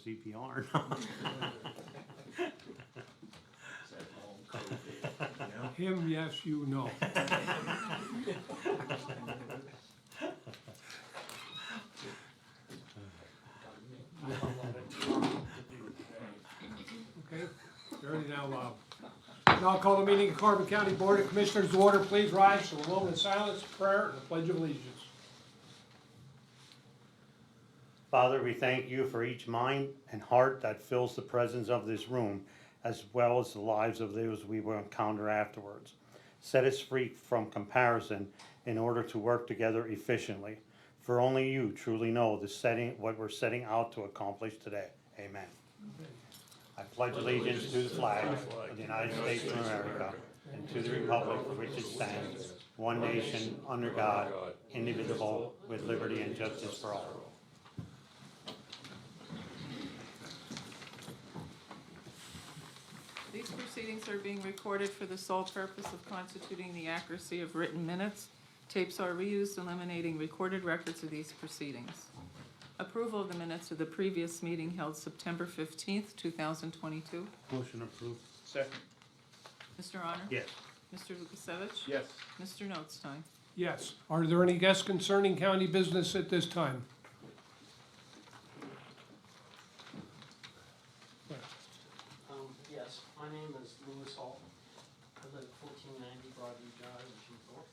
the CPR. Him, yes, you, no. Okay, very now, now I'll call the meeting of Carbon County Board of Commissioners to order. Please rise for a moment of silence, prayer, and the Pledge of Allegiance. Father, we thank you for each mind and heart that fills the presence of this room, as well as the lives of those we will encounter afterwards. Set us free from comparison in order to work together efficiently. For only you truly know what we're setting out to accomplish today. Amen. I pledge allegiance to the flag of the United States of America and to the republic for which it stands, one nation, under God, indivisible, with liberty and justice for all. These proceedings are being recorded for the sole purpose of constituting the accuracy of written minutes. Tapes are reused, eliminating recorded records of these proceedings. Approval of the minutes of the previous meeting held September 15th, 2022. Motion approved. Second. Mr. Honor? Yes. Mr. Lukasevich? Yes. Mr. Notstein? Yes. Are there any guests concerning county business at this time? Yes, my name is Lewis Hall. I live at 1490 Broadview Drive in Jimthorpe.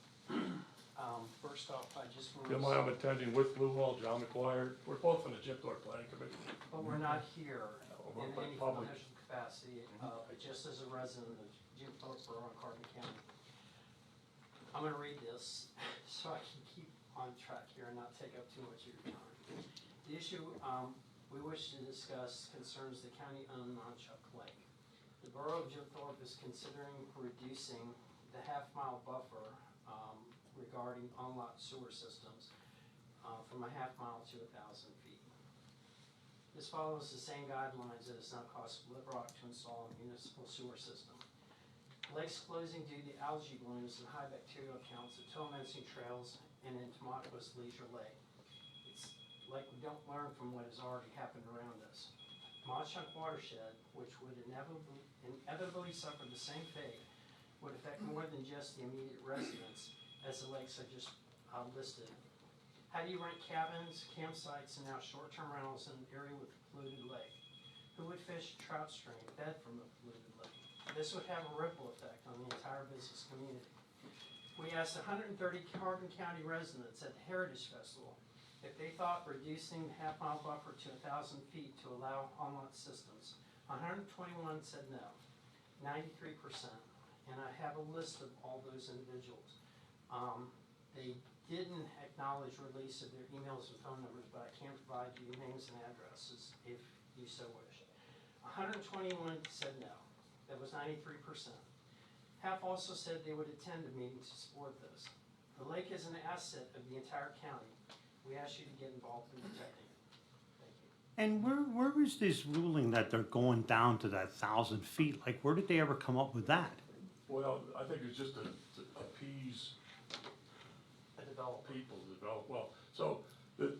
First off, I just want Good to, morning, I'm attending with Lou Hall, John McGuire. We're both from the Jimthorpe Planning Committee. but we're not here We're in any public. official capacity, just as a resident of Jimthorpe Borough in Carbon County. I'm gonna read this so I can keep on track here and not take up too much of your time. The issue we wish to discuss concerns the county-owned Nonchuck Lake. The Borough of Jimthorpe is considering reducing the half-mile buffer regarding on-lot sewer systems from a half mile to 1,000 feet. This follows the same guidelines that it's not cost Split Rock to install a municipal sewer system. Lakes closing due to algae blooms and high bacterial counts at Tomensing Trails and in Tomaco's Leisure Lake. It's like we don't learn from what has already happened around us. Mauchunk watershed, which would inevitably suffer the same fate, would affect more than just the immediate residents, as the lakes I just listed. How do you rent cabins, campsites, and now short-term rentals in an area with a polluted lake? Who would fish trout stream fed from a polluted lake? This would have a ripple effect on the entire business community. We asked 130 Carbon County residents at the Heritage Festival if they thought reducing the half-mile buffer to 1,000 feet to allow on-lot systems. 121 said no, 93%, and I have a list of all those individuals. They didn't acknowledge release of their emails and phone numbers, but I can provide you names and addresses if you so wish. 121 said no, that was 93%. Half also said they would attend a meeting to support this. The lake is an asset of the entire county. We ask you to get involved in protecting it. Thank you. And where is this ruling that they're going down to that 1,000 feet? Like, where did they ever come up with that? Well, I think it's just to appease A developer. people to develop, well, so the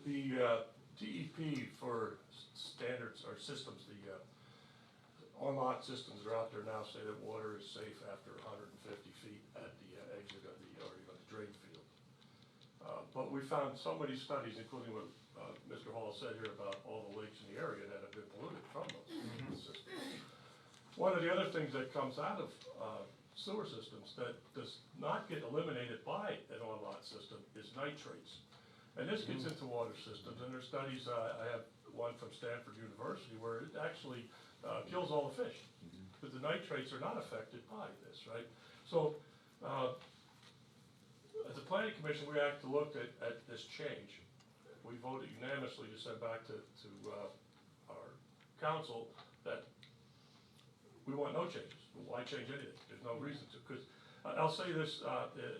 DEP for standards or systems, the on-lot systems that are out there now say that water is safe after 150 feet at the exit of the drain field. But we found so many studies, including what Mr. Hall said here about all the lakes in the area that have been polluted from those systems. One of the other things that comes out of sewer systems that does not get eliminated by an on-lot system is nitrates. And this gets into water systems, and there's studies, I have one from Stanford University, where it actually kills all the fish. Because the nitrates are not affected by this, right? So, as a planning commission, we have to look at this change. We voted unanimously to send back to our council that we want no changes. Why change anything? There's no reason to. Because I'll say this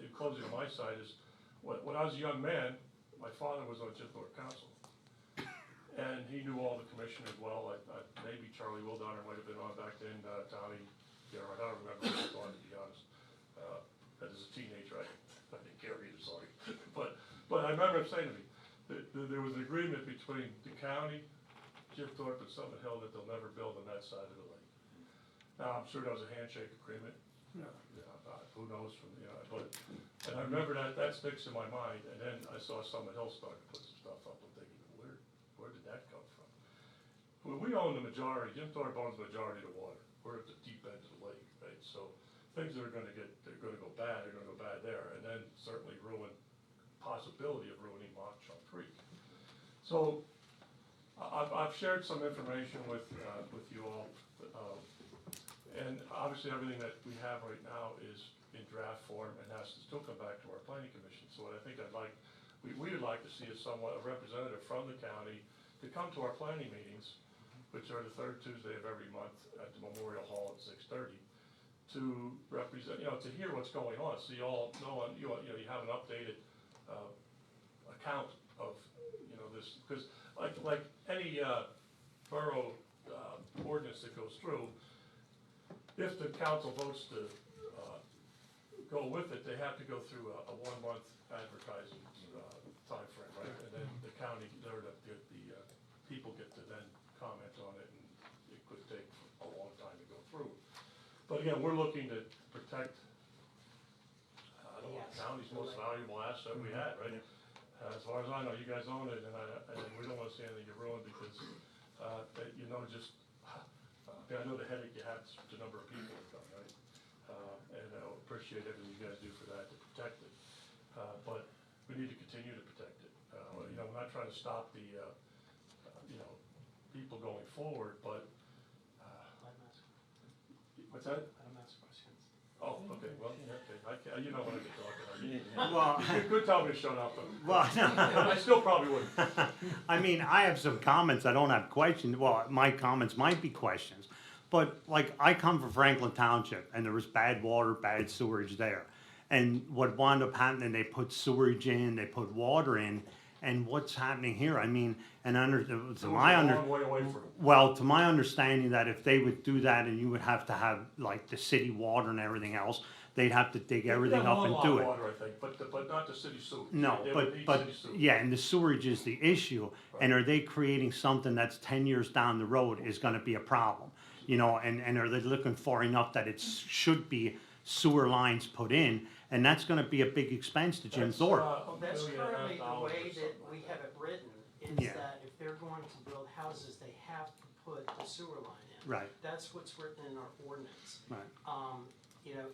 in closing on my side is, when I was a young man, my father was on Jimthorpe Council. And he knew all the commissioners well. Maybe Charlie Wildonner might have been on back then, Tommy Gerard. I don't remember what he was on, to be honest. As a teenager, I didn't care either, sorry. But I remember him saying to me that there was an agreement between the county Jim Thorpe and Summit Hill that they'll never build on that side of the lake. Now, I'm sure that was a handshake agreement. Yeah. Who knows from, but, and I remember that sticks in my mind, and then I saw Summit Hill start to put some stuff up, I'm thinking, where did that come from? Well, we own the majority, Jim Thorpe owns the majority of the water, we're at the deep end of the lake, right, so things that are gonna go bad, they're gonna go bad there, and then certainly possibility of ruining Mock Chunk Creek. So, I've shared some information with you all, and obviously everything that we have right now is in draft form and has to still come back to our planning commission. So what I think we would like to see is a representative from the county to come to our planning meetings, which are the third Tuesday of every month at the Memorial Hall at 6:30, to represent, to hear what's going on, so you all know, you have an updated account of, this, because like any borough ordinance that goes through, if the council votes to go with it, they have to go through a 1 month advertising timeframe, right? And then the county, or the people get to then comment on it, and it could take a long time to go through. But again, we're looking to protect, the county's most valuable asset we had, right? As far as I know, you guys own it, and we don't want to see anything get ruined because, I know the headache you have, the number of people that come, right? And I appreciate everything you guys do for that to protect it. But we need to continue to protect it. We're not trying to stop the, people going forward, but, what's that? Let him ask questions. Oh, okay, well, okay, you know when I get talking. Well, You could tell me to shut up, but well, I still probably wouldn't. I mean, I have some comments. I don't have questions. Well, my comments might be questions. But like, I come from Franklin Township, and there was bad water, bad sewage there. And what wound up happening, they put sewage in, they put water in, and what's happening here? I mean, and to my Long way away from it. well, to my understanding, that if they would do that, and you would have to have like the city water and everything else, they'd have to dig everything They have up and one do lot it. Water, I think, but not the city sewer. No, They would need but city sewer. yeah, and the sewerage is the issue. And are they creating something that's 10 years down the road is going to be a problem? And are they looking far enough that it should be sewer lines put in? And that's going to be a big expense to Jim That's, Thorpe. Well, that's $1.5 million currently the or way that something we like have it written, is Yeah. that if they're going to build houses, they have to put the sewer line in. Right. That's what's written in our ordinance. Right.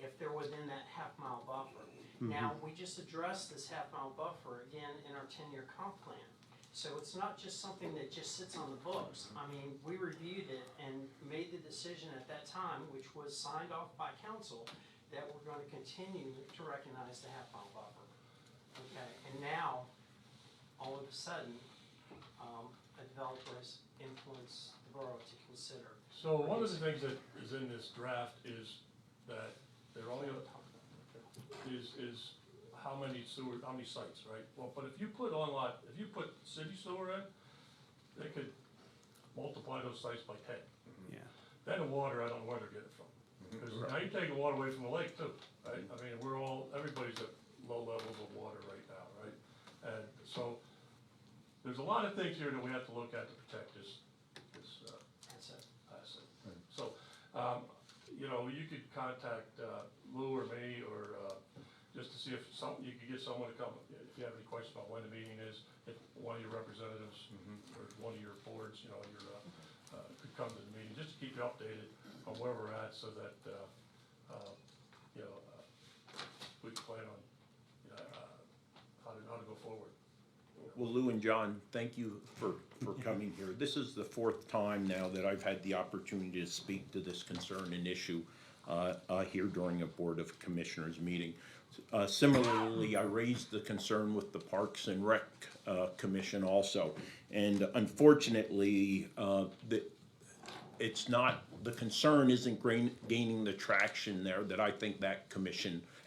If they're within that half-mile buffer. Now, we just addressed this half-mile buffer again in our 10-year comp plan. So it's not just something that just sits on the books. I mean, we reviewed it and made the decision at that time, which was signed off by council, that we're going to continue to recognize the half-mile buffer. Okay, and now, all of a sudden, a developer has influenced the borough to consider. So one of the things that is in this draft is that they're only, is how many sites, right? Well, but if you put city sewer in, they could multiply those sites by 10. Yeah. Then the water, I don't know where they're getting it from. Because now you're taking water away from the lake too, right? I mean, everybody's at low levels of water right now, right? And so, there's a lot of things here that we have to look at to protect this That's it. asset. So, you could contact Lou or me, or just to see if you could get someone to come, if you have any questions about when the meeting is, if one of your representatives or one of your boards, could come to the meeting, just to keep you updated on where we're at, so that, we can plan on, how to go forward. Well, Lou and John, thank you for coming here. This is the fourth time now that I've had the opportunity to speak to this concern and issue here during a Board of Commissioners meeting. Similarly, I raised the concern with the Parks and Rec Commission also. And unfortunately, the concern isn't gaining the traction there that I think that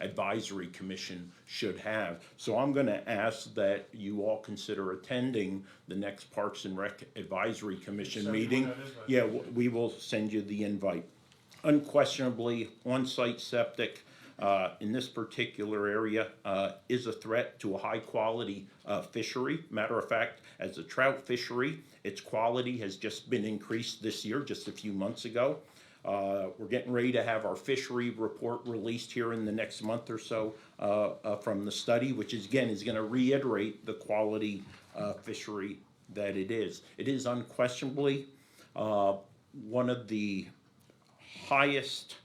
advisory commission should have. So I'm gonna ask that you all consider attending the next Parks and Rec Advisory Commission Send me meeting. when that is, I Yeah, appreciate it. we will send you the invite. Unquestionably, on-site septic, in this particular area is a threat to a high-quality fishery. Matter of fact, as a trout fishery, its quality has just been increased this year, just a few months ago. We're getting ready to have our fishery report released here in the next month or so from the study, which is going to reiterate the quality fishery that it is. It is unquestionably one of the highest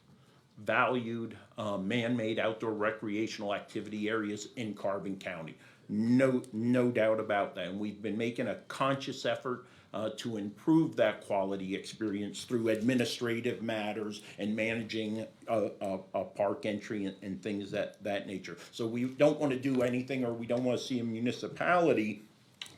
valued man-made outdoor recreational activity areas in Carbon County. No doubt about that. And we've been making a conscious effort to improve that quality experience through administrative matters and managing a park entry and things that nature. So we don't want to do anything, or we don't want to see a municipality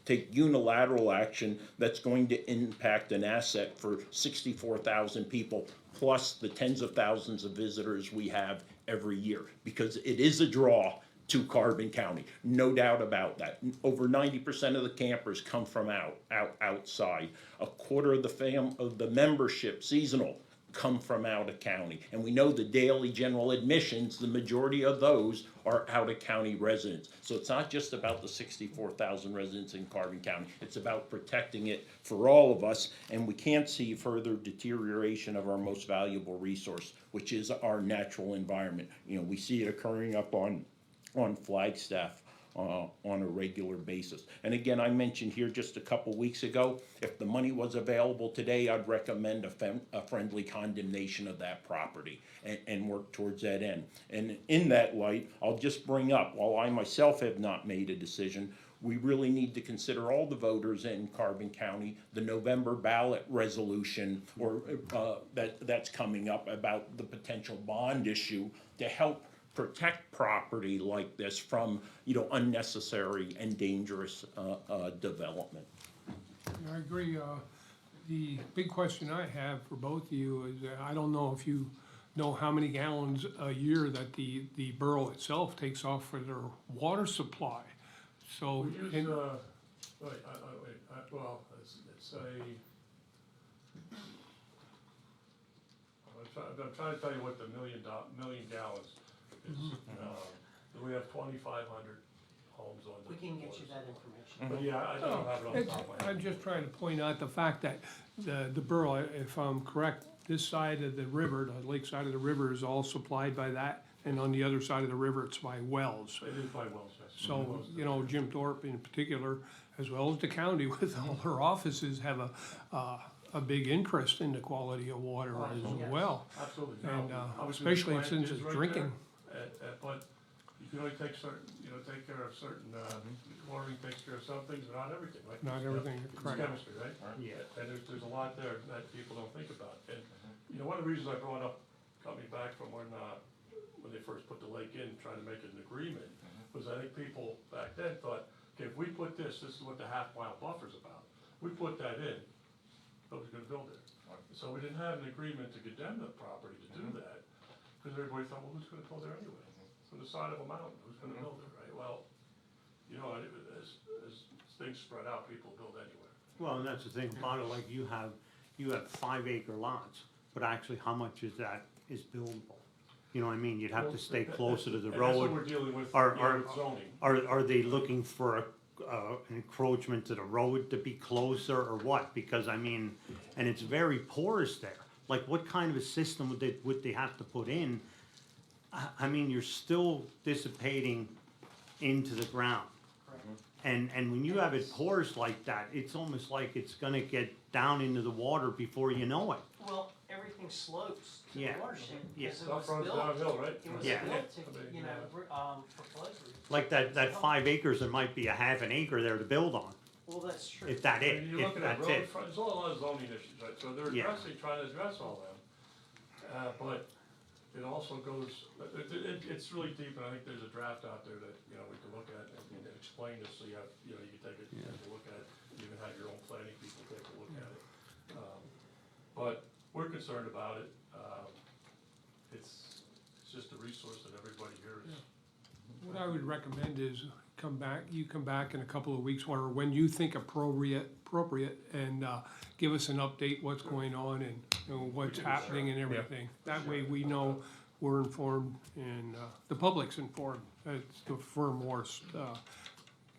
take unilateral action that's going to impact an asset for 64,000 people, plus the tens of thousands of visitors we have every year, because it is a draw to Carbon County, no doubt about that. Over 90% of the campers come from outside. A quarter of the membership, seasonal, come from out of county. And we know the daily general admissions, the majority of those are out of county residents. So it's not just about the 64,000 residents in Carbon County. It's about protecting it for all of us. And we can't see further deterioration of our most valuable resource, which is our natural environment. You know, we see it occurring up on Flagstaff on a regular basis. And again, I mentioned here just a couple weeks ago, if the money was available today, I'd recommend a friendly condemnation of that property and work towards that end. And in that light, I'll just bring up, while I myself have not made a decision, we really need to consider all the voters in Carbon County, the November ballot resolution or that's coming up about the potential bond issue to help protect property like this from, unnecessary and dangerous development. I agree. The big question I have for both of you is, I don't know if you know how many gallons a year that the borough itself takes off for their water supply. So, We use, and- well, it's a, I'm trying to tell you what the million gallons is. We have 2,500 homes on the. We can get you that information. But yeah, I don't have it on It's- top of my head. I'm just trying to point out the fact that the borough, if I'm correct, this side of the river, the lake side of the river is all supplied by that, and on the other side of the river, it's by wells. It is by wells, yes. So, Jim Thorpe in particular, as well as the county with all her offices, have a big interest in the quality of water as yes. well. Absolutely. And, Now, obviously, especially the plant since is it's right drinking. there, but you can only take certain, take care of certain, chlorine takes care of some things, but not everything, like. Not everything, It's correct. chemistry, right? Yeah. And there's a lot there that people don't think about. And, one of the reasons I brought up, coming back from when they first put the lake in, trying to make an agreement, was I think people back then thought, okay, if we put this is what the half-mile buffer's about. We put that in, nobody's gonna build it. So we didn't have an agreement to condemn the property to do that, because everybody thought, well, who's gonna go there anyway? It's on the side of a mountain, who's gonna build it, right? Well, as things spread out, people build anywhere. Well, and that's the thing about it, like you have 5-acre lots, but actually how much is that is buildable? You know what I mean? You'd have to stay closer to the And that's what road. we're dealing with, Are- with zoning. Are they looking for an encroachment to the road to be closer or what? Because I mean, and it's very porous there. Like what kind of a system would they have to put in? I mean, you're still dissipating into the ground. Correct. And when you have it porous like that, it's almost like it's gonna get down into the water before you know it. Well, everything slopes to the Yeah. watershed, Yeah. because it Stuff was runs built, downhill, right? it was Yeah. built to, I mean, for flood routes. Like that 5 acres, there might be a half an acre there to build on, Well, that's true. if that I mean, you're if looking at that's road it. front, there's a lot of zoning issues, right? So they're Yeah. trying to address all them. But it also goes, it's really deep, and I think there's a draft out there that, we can look at and explain this, so you have, you can take a look at it. You can have your own planning people take a look at it. But we're concerned about it. It's just a resource that everybody here is. What I would recommend is you come back in a couple of weeks, or when you think appropriate, and give us an update what's going on and what's happening and everything. That way we know we're informed and the public's informed. It's the foremost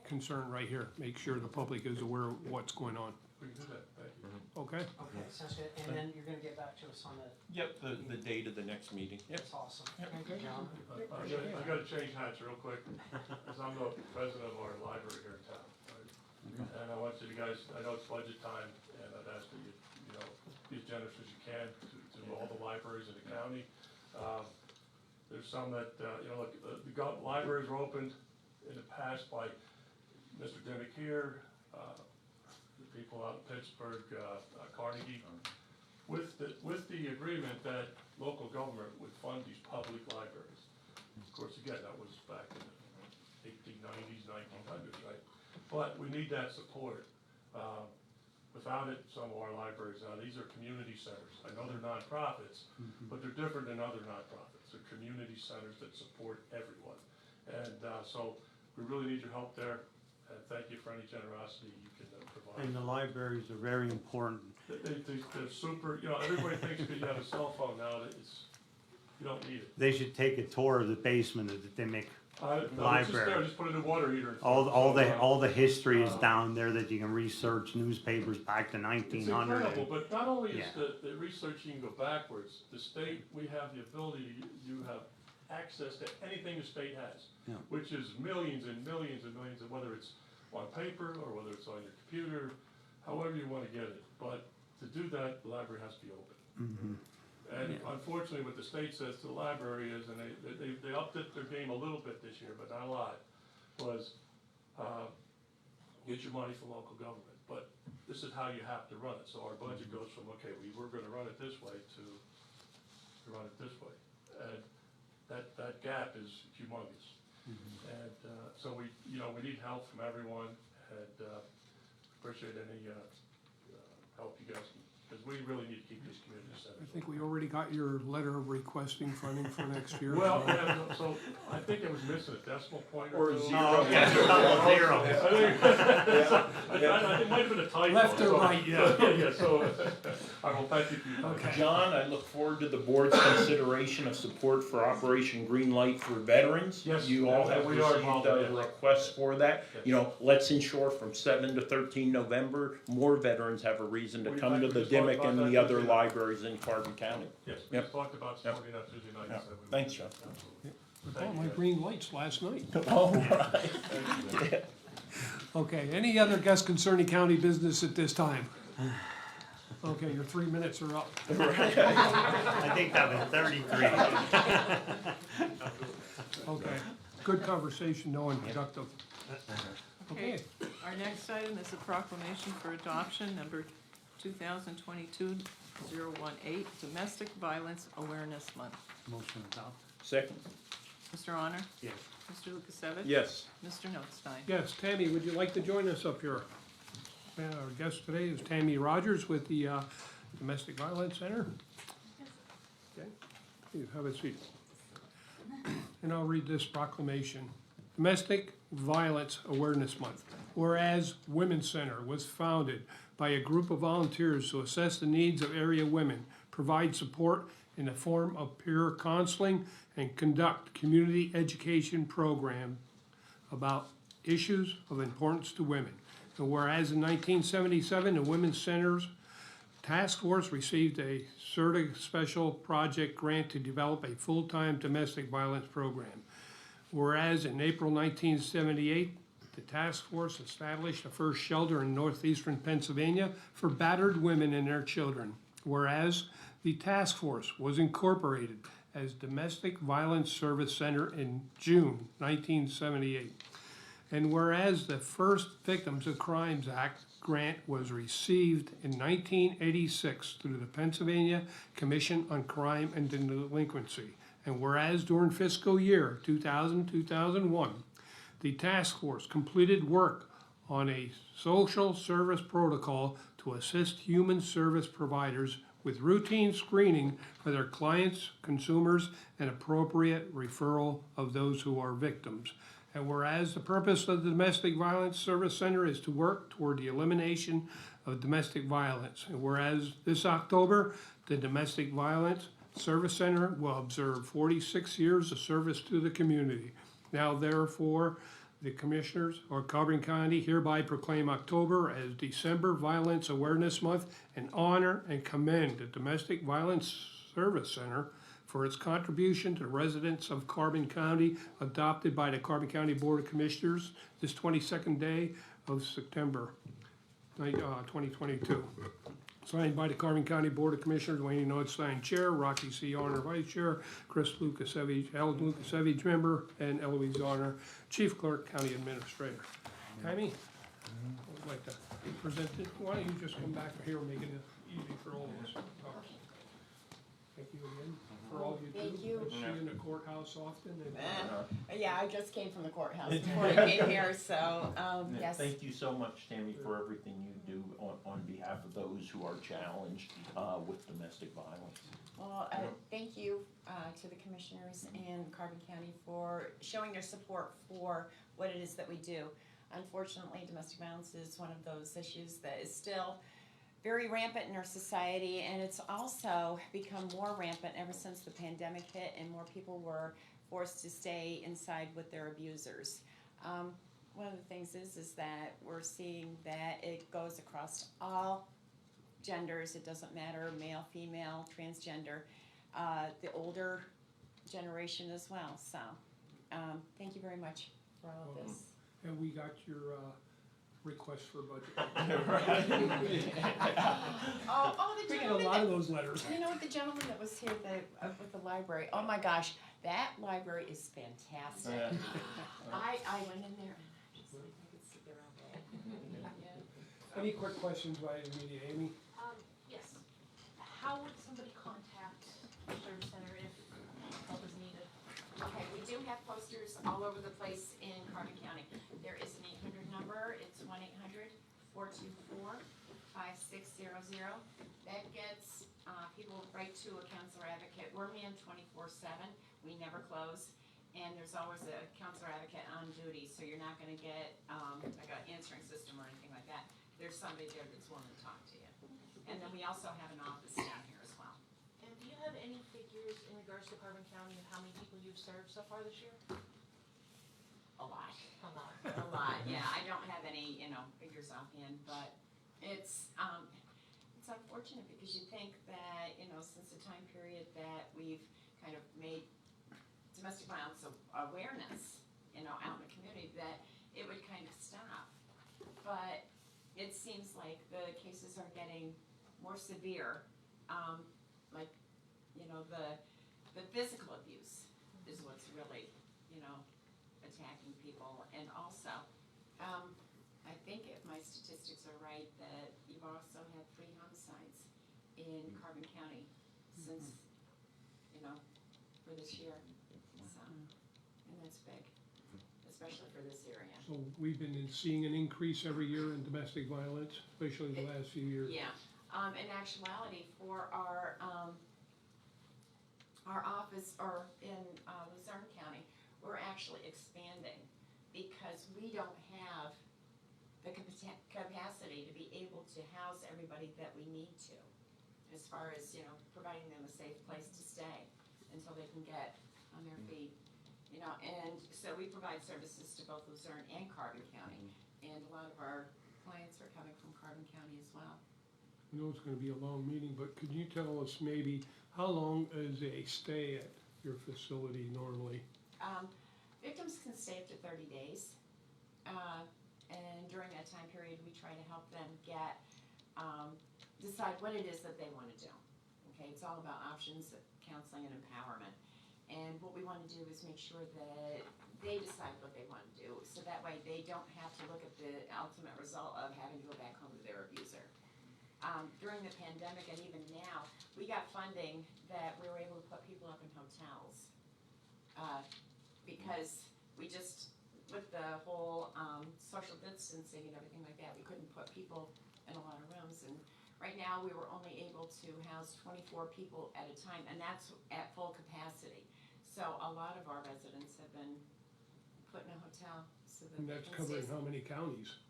concern right here. Make sure the public is aware of what's going on. We can do that, thank you. Okay? Okay, sounds good, and then you're gonna get back to us on the, Yep, the date of the next meeting. Yep. that's awesome. Thank you, John. I gotta change hats real quick, because I'm the president of our library here in town, right? And I want you guys, I know it's budget time, and I'd ask that you, you know, be as generous as you can to all the libraries in the county. There's some that, you know, look, the libraries were opened in the past by Mr. Dimick here, the people out in Pittsburgh, Carnegie, with the agreement that local government would fund these public libraries. Of course, again, that was back in the 1890s, 1900s, right? But we need that support. Without it, some of our libraries, now these are community centers. I know they're nonprofits, but they're different than other nonprofits. They're community centers that support everyone. And so we really need your help there. And thank you for any generosity you can provide. And the libraries are very important. They're super, you know, everybody thinks that you have a cell phone now, that it's, you don't need it. They should take a tour of the basement of the Dimick. No, it's just there, Library. just put in a water heater. and All stuff. the history is down there that you can research, newspapers back to It's 1900. incredible, but not only is Yeah. the research, you can go backwards, the state, we have the ability, you have access to anything the state has, Yeah. which is millions and millions and millions, of whether it's on paper or whether it's on your computer, however you wanna get it. But to do that, the library has to be open. And unfortunately, what the state says to the library is, and they upped it their game a little bit this year, but not a lot, was, get your money from local government, but this is how you have to run it. So our budget goes from, okay, we were gonna run it this way to run it this way. And that gap is humongous. And, so we, you know, we need help from everyone, and, appreciate any, help you guys can, because we really need to keep these community I centers. think we already got your letter of requesting funding for next year. Well, so- yeah, no, so I think it was missing a decimal point Or or two. zero. Oh, yeah, a couple of zeros. It might have been a typo. Left or so- right, yeah. Yeah, so, I will thank you for your time. Okay. John, I look forward to the board's consideration of support for Operation Green Light for veterans. Yes, You all and have we are received involved, a yes. request for that. Yes. You know, let's ensure from 7 to 13 November, more veterans have a reason to We come to actually the just talked Dimick about and that the other Tuesday. libraries in Carbon County. Yes, we Yep. just talked about supporting that Tuesday night. Yep. so we- Thanks, John. Absolutely. I bought my green lights last night. All right. Okay, any other guest concerning county business at this time? Okay, your 3 minutes are up. I think that was 33. Okay, good conversation, no and productive. Okay, Okay, our next item is a proclamation for adoption, number 2022-018, Domestic Violence Awareness Month. Motion adopted. Second? Mr. Honor? Yes. Mr. Lukasevich? Yes. Mr. Notstein? yes, Tammy, would you like to join us up here? Our guest today is Tammy Rogers with the Domestic Violence Center. Okay, you have a seat. And I'll read this proclamation. Domestic Violence Awareness Month. Whereas Women's Center was founded by a group of volunteers to assess the needs of area women, provide support in the form of peer counseling, and conduct community education program about issues of importance to women. And whereas in 1977, the Women's Center's Task Force received a CERTA Special Project Grant to develop a full-time domestic violence program. Whereas in April 1978, the task force established the first shelter in northeastern Pennsylvania for battered women and their children. Whereas the task force was incorporated as Domestic Violence Service Center in June 1978. And whereas the first Victims of Crimes Act grant was received in 1986 through the Pennsylvania Commission on Crime and Delinquency. And whereas during fiscal year 2000-2001, the task force completed work on a social service protocol to assist human service providers with routine screening for their clients, consumers, and appropriate referral of those who are victims. And whereas the purpose of the Domestic Violence Service Center is to work toward the elimination of domestic violence. And whereas this October, the Domestic Violence Service Center will observe 46 years of service to the community. Now therefore, the Commissioners of Carbon County hereby proclaim October as December Violence Awareness Month and honor and commend the Domestic Violence Service Center for its contribution to the residents of Carbon County, adopted by the Carbon County Board of Commissioners this 22nd day of September 2022. Signed by the Carbon County Board of Commissioners, Wayne Nordstein Chair, Rocky C. Honor Vice Chair, Chris Lukasevich, Al Lukasevich Member, and Eloise Honor, Chief Clerk, County Administrator. Tammy, I'd like to present it. Why don't you just come back here and make it easy for all of us to talk. Thank you again for all you do. Thank you. I see you in the courthouse often. And, Yeah, I just came from the courthouse before I came here, so, yes. Thank you so much, Tammy, for everything you do on behalf of those who are challenged with domestic violence. Well, thank you to the commissioners and Carbon County for showing their support for what it is that we do. Unfortunately, domestic violence is one of those issues that is still very rampant in our society, and it's also become more rampant ever since the pandemic hit and more people were forced to stay inside with their abusers. One of the things is that we're seeing that it goes across all genders. It doesn't matter, male, female, transgender, the older generation as well. So thank you very much for all of this. and we got your request for budget. Oh, the We get a gentleman lot of that, those letters. you know what, the gentleman that was here with the library, oh my gosh, that library is fantastic. I went in there and I just like, I could sit there all day. Yeah. Any quick questions by the media, Amy? Yes. How would somebody contact the service center if help is needed? Okay, we do have posters all over the place in Carbon County. There is an 800 number, it's 1-800-424-5600. That gets people right to a counselor advocate. We're manned 24/7, we never close, and there's always a counselor advocate on duty, so you're not gonna get like an answering system or anything like that. There's somebody there that's willing to talk to you. And then we also have an office down here as well. And do you have any figures in regards to Carbon County of how many people you've served so far this year? A lot. A lot. A lot, yeah, I don't have any, figures offhand, but it's unfortunate because you think that, since the time period that we've kind of made domestic violence awareness, out in the community, that it would kind of stop. But it seems like the cases are getting more severe, the physical abuse is what's really, attacking people. And also, I think if my statistics are right, that you've also had 3 homicides in Carbon County since, for this year. So, and that's big, especially for this area. So we've been seeing an increase every year in domestic violence, especially the last few years. Yeah, in actuality, for our office, or in Luzerne County, we're actually expanding because we don't have the capacity to be able to house everybody that we need to, as far as, providing them a safe place to stay until they can get on their feet. And so we provide services to both Luzerne and Carbon County, and a lot of our clients are coming from Carbon County as well. I know it's gonna be a long meeting, but could you tell us maybe how long is a stay at your facility normally? Victims can stay up to 30 days. And during that time period, we try to help them decide what it is that they want to do. Okay, it's all about options, counseling, and empowerment. And what we want to do is make sure that they decide what they want to do, so that way they don't have to look at the ultimate result of having to go back home to their abuser. During the pandemic and even now, we got funding that we were able to put people up in hotels. Because we just, with the whole social distancing and everything like that, we couldn't put people in a lot of rooms. And right now, we were only able to house 24 people at a time, and that's at full capacity. So a lot of our residents have been put in a hotel so that And they that's can covering stay. how many counties?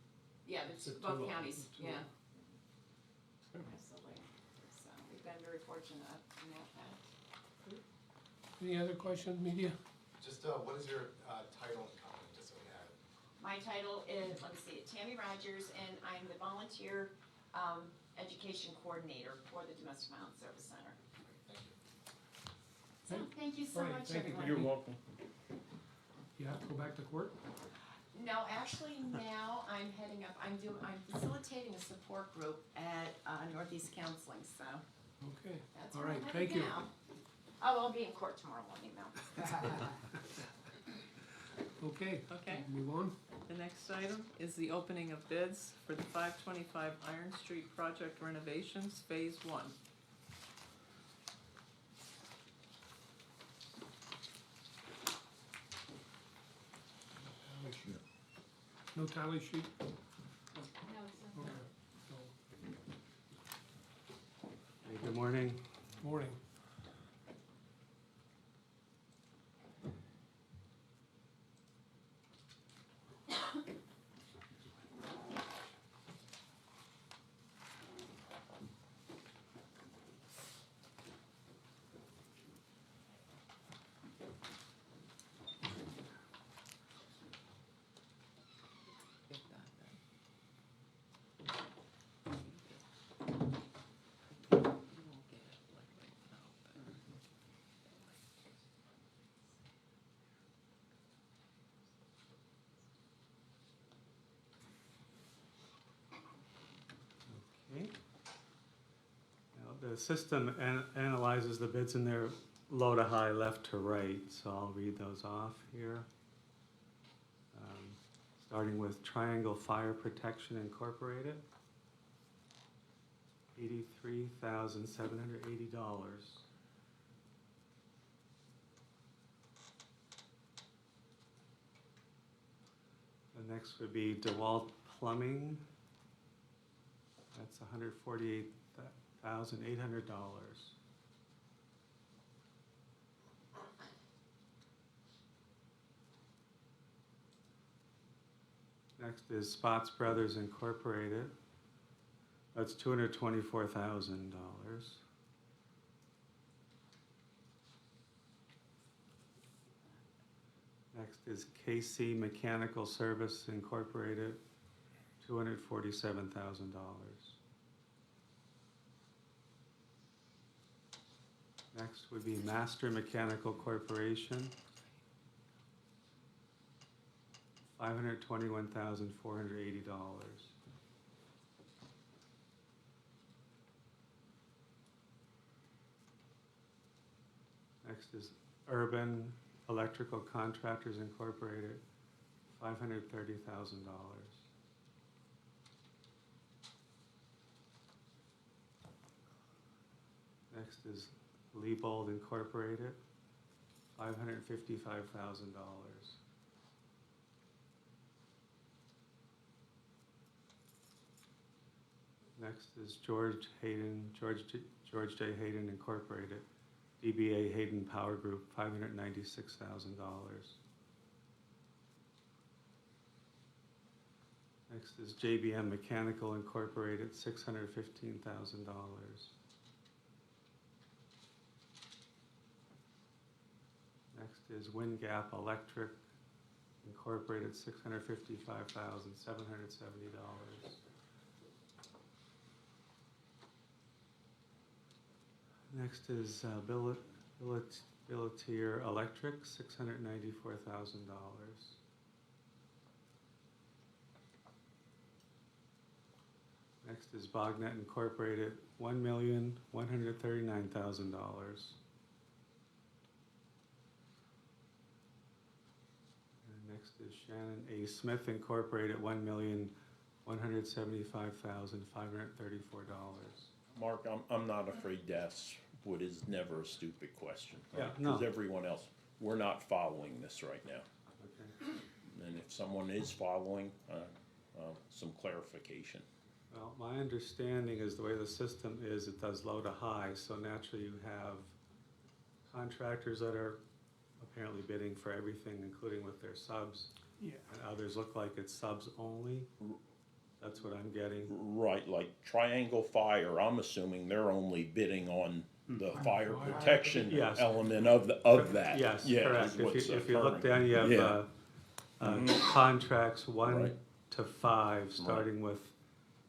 Yeah, it's The both two. counties, The two. yeah. Okay. Absolutely. So we've been very fortunate in that fact. Any other questions, media? Just, what is your title and company, just so we have it? My title is, let me see, Tammy Rogers, and I'm the volunteer education coordinator for the Domestic Violence Service Center. Thank you. So, thank you so All right, much, thank you. everyone. You're welcome. You have to go back to court? No, actually now I'm heading up, I'm facilitating a support group at Northeast Counseling, so Okay, that's all where I'm right, headed thank you. now. Oh, I'll be in court tomorrow morning though. Okay. Okay. Move on. The next item is the opening of bids for the 525 Iron Street project renovations, Phase 1. No tally sheet? No, it's not. Okay. So, Hey, good morning. morning. Get that then. You won't get it like right now, but. Okay. Now, the system analyzes the bids in their low to high, left to right, so I'll read those off here. Starting with Triangle Fire Protection Incorporated, $83,780. The next would be DeWalt Plumbing. That's $148,800. Next is Spots Brothers Incorporated. That's $224,000. Next is KC Mechanical Service Incorporated, $247,000. Next would be Master Mechanical Corporation, $521,480. Next is Urban Electrical Contractors Incorporated, $530,000. Next is Liebold Incorporated, $555,000. Next is George J. Hayden Incorporated, DBA Hayden Power Group, $596,000. Next is JBM Mechanical Incorporated, $615,000. Next is WindGap Electric Incorporated, $655,770. Next is Billetier Electric, $694,000. Next is Bognet Incorporated, $1,139,000. Next is Shannon A. Smith Incorporated, $1,175,534. Mark, I'm not afraid to ask what is never a stupid question. Yeah, no. Because everyone else, we're not following this right now. Okay. And if someone is following, some clarification. Well, my understanding is the way the system is, it does low to high, so naturally you have contractors that are apparently bidding for everything, including with their subs. Yeah. And others look like it's subs only. That's what I'm getting. Right, like Triangle Fire, I'm assuming they're only bidding on the fire Fire. protection Yes. element of that. Yes, Yeah, correct. is what's If you look occurring. down, you have, Yeah. contracts one Right. to five, starting with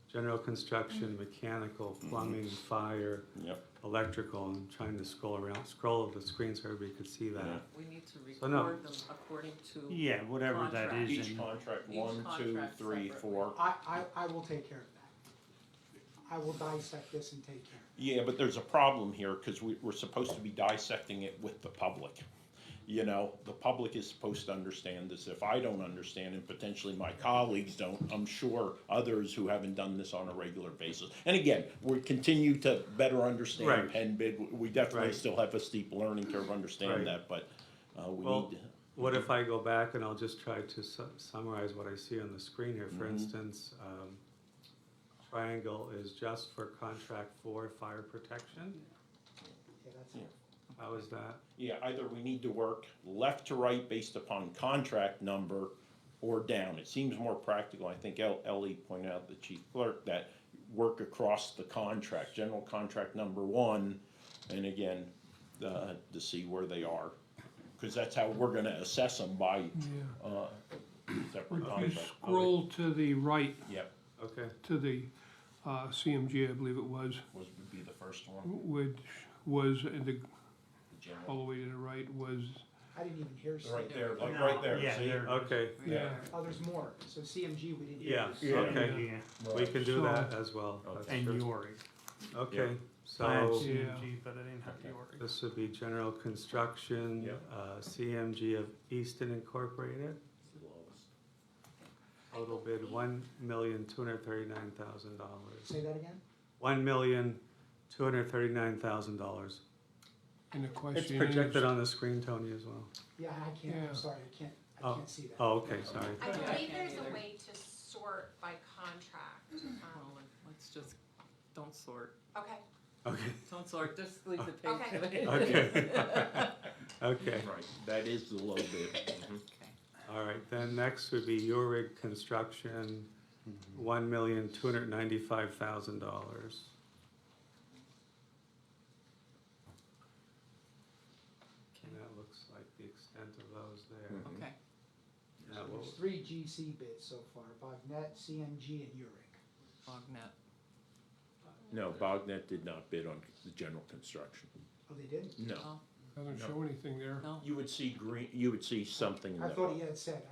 general construction, mechanical, plumbing, fire, Yep, electrical, and trying to scroll the screen so everybody could see Yeah. that. We need to So no. record them according to. Yeah, whatever that Contract. is. each and- contract, Each 1, 2, contract 3, separately. 4. I will take care of that. I will dissect this and take care of it. Yeah, but there's a problem here, because we're supposed to be dissecting it with the public. You know, the public is supposed to understand this. If I don't understand, and potentially my colleagues don't, I'm sure others who haven't done this on a regular basis. And again, we continue to better understand Right. pen bid. We definitely Right. still have a steep learning curve, Right. understand that, but we Well, need to. What if I go back and I'll just try to summarize what I see on the screen here? For instance, triangle is just for contract 4, fire protection. Yeah, that's Yeah. it. How is that? Yeah, either we need to work left to right based upon contract number or down. It seems more practical. I think Ellie pointed out, the chief clerk, that work across the contract, general contract number 1, and again, to see where they are. Because that's how we're gonna assess them by, Yeah. separate If you contract. scroll to the right, Yep, Okay, to the CMG, I believe it was, would be the first one, which was, the all general. the way to the right was, I didn't even hear. Right CMG. there, like No, right there, yeah, see? there it is. okay, yeah. Oh, there's more. So CMG, we didn't hear. yeah, Yeah, okay. yeah. We can do So- that as well. Okay. That's And true. Yori. Okay, I had so CMG, but I didn't have Yori. this would be general construction, Yep. CMG of Easton Incorporated. Total bid $1,239,000. Say that again? $1,239,000. And the It's question projected is, on the screen, Tony, as well. Yeah, I can't, Yeah. I'm sorry, I Oh. can't see that. Oh, okay, sorry. I Yeah, I believe can't there's either. a way to sort by contract. Well, let's just, don't sort, Okay, Okay, don't sort, just leave the page. Okay. the way it Okay. is. okay. Right, that is the low bid. Mhm. Okay. All right, then next would be Urig Construction, $1,295,000. And that looks like the extent of those there. Okay, Now, So what- there's 3 GC bids so far, Bognet, CMG, and Uric. Bognet. No, Bognet did not bid on the general construction. Oh, they did? No. Oh, doesn't show anything there. no, You would see green, you would see something. I that- thought he had said.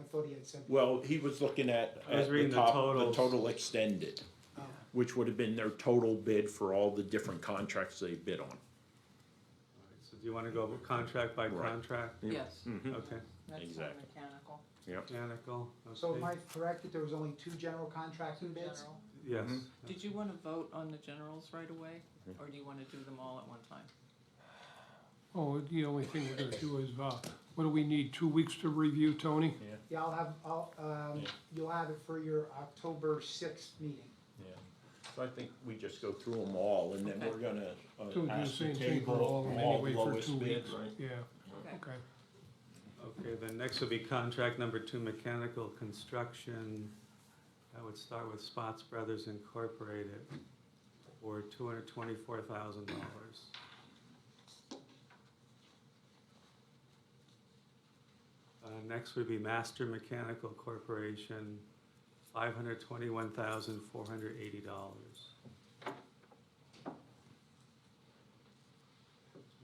Well, he was looking at, I was at reading the the top, the totals. total extended, Oh, which would have been their total bid for all the different contracts they bid on. All right, so do you want to go contract by Right. contract? yes, Mhm. Okay, that's Exactly. mechanical. mechanical, So okay. am I correct that there was only 2 general contracting Two bids? general. Yes. Mhm. Did you wanna vote on the generals right away, Mm-hmm. or do you wanna do them all at one time? Oh, the only thing we're gonna do is, what do we need, 2 weeks to review, Tony? Yeah, you'll have it for your October 6th meeting. Yeah. So I think we just go through them all, and then Okay. we're gonna So do the ask the same thing for table, all of them all anyway for lowest 2 bids, weeks. right? Yeah, Okay. okay. Okay, then next would be contract number 2, mechanical construction. That would start with Spots Brothers Incorporated for $224,000. Next would be Master Mechanical Corporation, $521,480.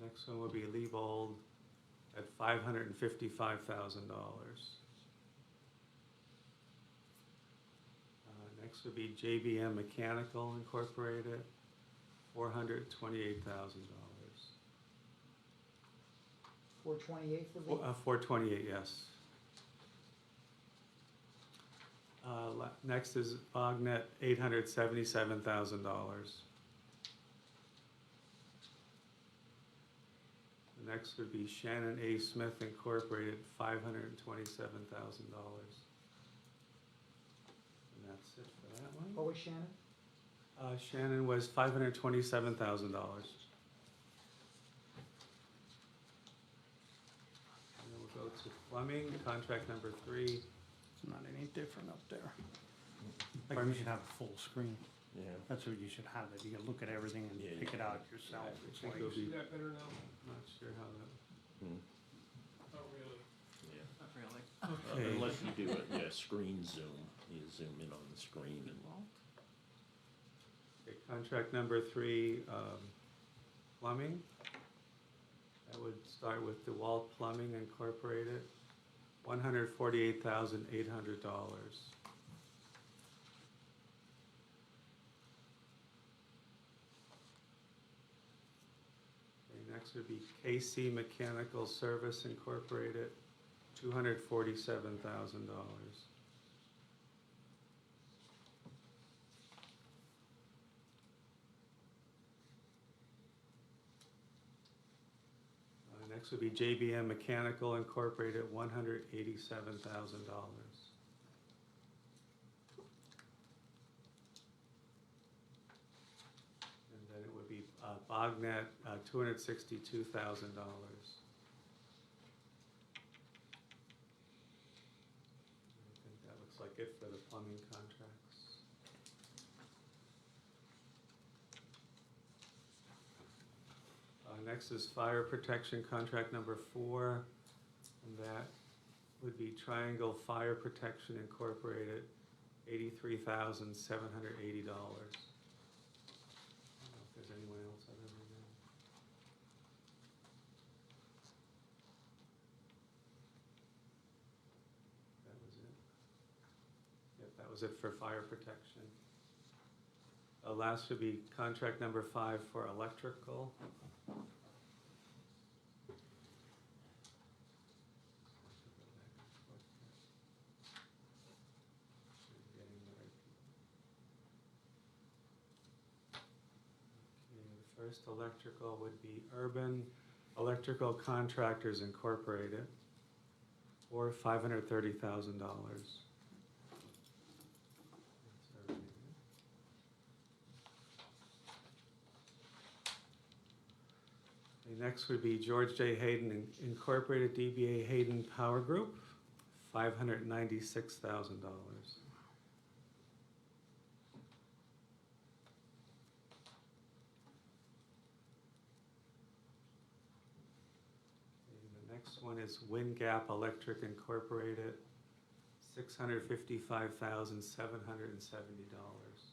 Next one would be Liebold at $555,000. Next would be JBM Mechanical Incorporated, $428,000. 428 for the, 428, yes. Next is Bognet, $877,000. The next would be Shannon A. Smith Incorporated, $527,000. And that's it for that one. what was Shannon? Shannon was $527,000. And then we'll go to plumbing, contract number 3. It's not any different up there. I think Pardon we me? should have a full screen. Yeah. That's what you should have, that you can look at everything and Yeah, pick it out yourself. I It's think like- it'll See be, that better now? not sure how that, Oh, really? Not really. okay. Unless you do it, yeah, screen zoom, you zoom in on the screen and. Okay, contract number 3, plumbing. That would start with DeWalt Plumbing Incorporated, $148,800. Okay, next would be KC Mechanical Service Incorporated, $247,000. Next would be JBM Mechanical Incorporated, $187,000. And then it would be Bognet, $262,000. I think that looks like it for the plumbing contracts. Next is fire protection contract number 4, and that would be Triangle Fire Protection Incorporated, $83,780. I don't know if there's anyone else other than that. That was it. Yep, that was it for fire protection. Last would be contract number 5 for electrical. First electrical would be Urban Electrical Contractors Incorporated, or $530,000. Next would be George J. Hayden Incorporated, DBA Hayden Power Group, $596,000. The next one is WindGap Electric Incorporated, $655,770.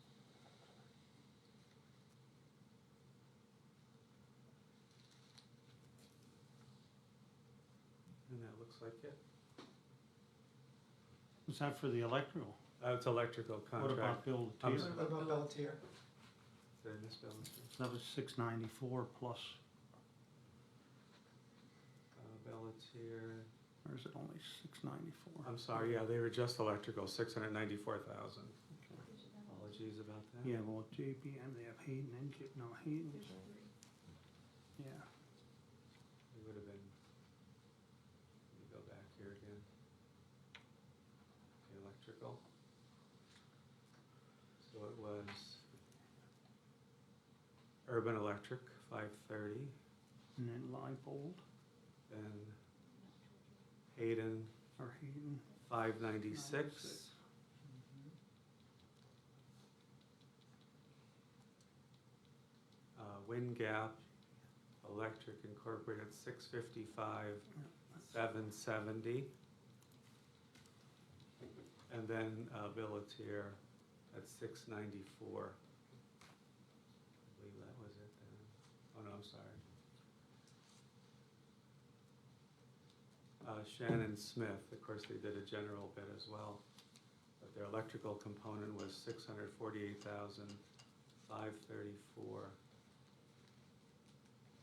And that looks like it. Was that for the electrical? It's electrical What contract. about Bill I'm Tier? sorry. What about Pelletier? Did I misspell it? That was 694 plus, Bellatier, or is it only 694? I'm sorry, yeah, they were just electrical, 694,000. Apologies about that. Yeah, well, JPM, they have Hayden and no, Hayden's. Yeah, It would have been, let me go back here again. The electrical. So it was Urban Electric, 530, and then Leibold then Hayden, or Hayden. 596. WindGap Electric Incorporated, 655, 770. And then Billatier at 694. I believe that was it then. Oh, no, I'm sorry. Shannon Smith, of course, they did a general bid as well, but their electrical component was $648,534.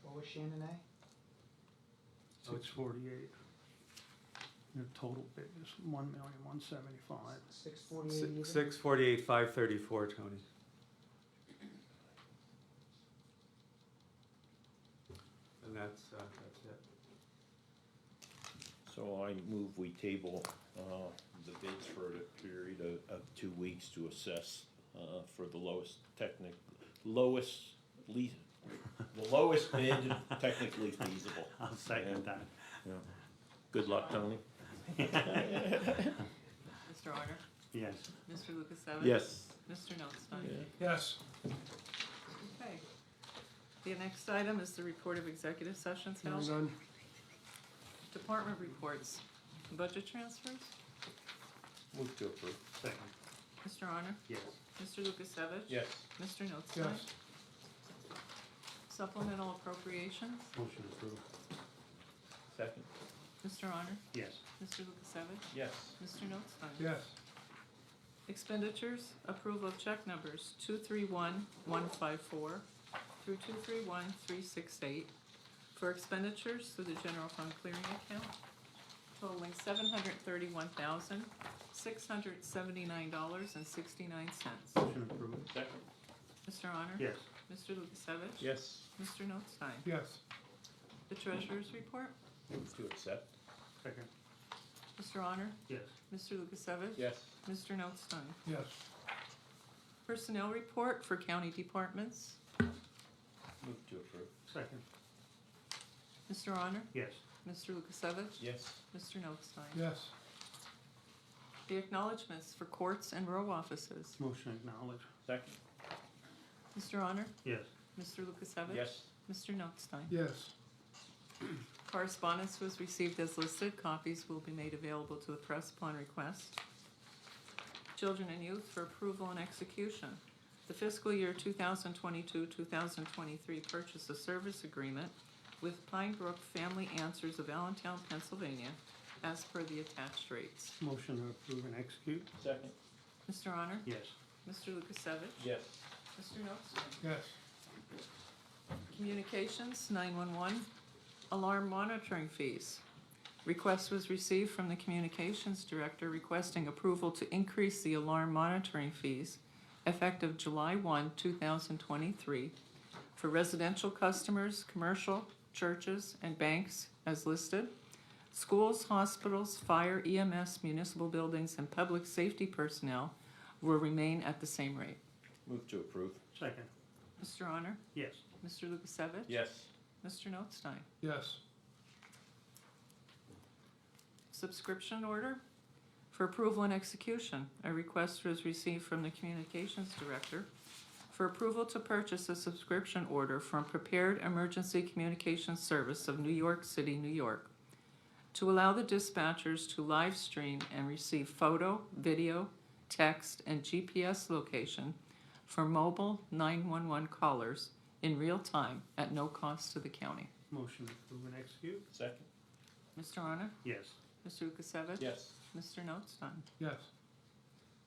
What was Shannon A? 648. Your total bid is 1,175,000. 648 even? 648,534, Tony. And that's it. So I move we table the bids for a period of 2 weeks to assess for the the lowest bid technically feasible. I'll second that. Yeah. Good luck, Tony. Mr. Arner? Yes. Mr. Lukasevich? Yes. Mr. Notstein? Yes. Okay. The next item is the report of executive sessions Hearing held. none. Department reports. Budget transfers? Move to approve. Second. Mr. Honor? Yes. Mr. Lukasevich? Yes. Mr. Notstein? Yes. Supplemental appropriations? Motion approved. Second. Mr. Honor? Yes. Mr. Lukasevich? Yes. Mr. Notstein? Yes. Expenditures, approval of check numbers 231154 through 231368 for expenditures through the general fund clearing account totaling $731,679.69. Motion approved. Second. Mr. Honor? Yes. Mr. Lukasevich? Yes. Mr. Notstein? Yes. The treasurer's report? Move to accept. Second. Mr. Honor? Yes. Mr. Lukasevich? Yes. Mr. Notstein? Yes. Personnel report for county departments? Move to approve. Second. Mr. Honor? Yes. Mr. Lukasevich? Yes. Mr. Notstein? Yes. The acknowledgements for courts and row offices. Motion acknowledged. Second. Mr. Honor? Yes. Mr. Lukasevich? Yes. Mr. Notstein? Yes. Correspondence was received as listed. Copies will be made available to the press upon request. Children and youth for approval and execution. The fiscal year 2022-2023 purchase of service agreement with Pine Brook Family Answers of Allentown, Pennsylvania, as per the attached rates. Motion to approve and execute. Second. Mr. Honor? Yes. Mr. Lukasevich? Yes. Mr. Notstein? Yes. Communications, 911, alarm monitoring fees. Request was received from the Communications Director requesting approval to increase the alarm monitoring fees effective July 1, 2023 for residential customers, commercial, churches, and banks as listed, schools, hospitals, fire, EMS, municipal buildings, and public safety personnel will remain at the same rate. Move to approve. Second. Mr. Honor? Yes. Mr. Lukasevich? Yes. Mr. Notstein? Yes. Subscription order for approval and execution. A request was received from the Communications Director for approval to purchase a subscription order from Prepared Emergency Communications Service of New York City, New York, to allow the dispatchers to live stream and receive photo, video, text, and GPS location for mobile 911 callers in real time at no cost to the county. Motion to approve and execute. Second. Mr. Honor? Yes. Mr. Lukasevich? Yes. Mr. Notstein? Yes.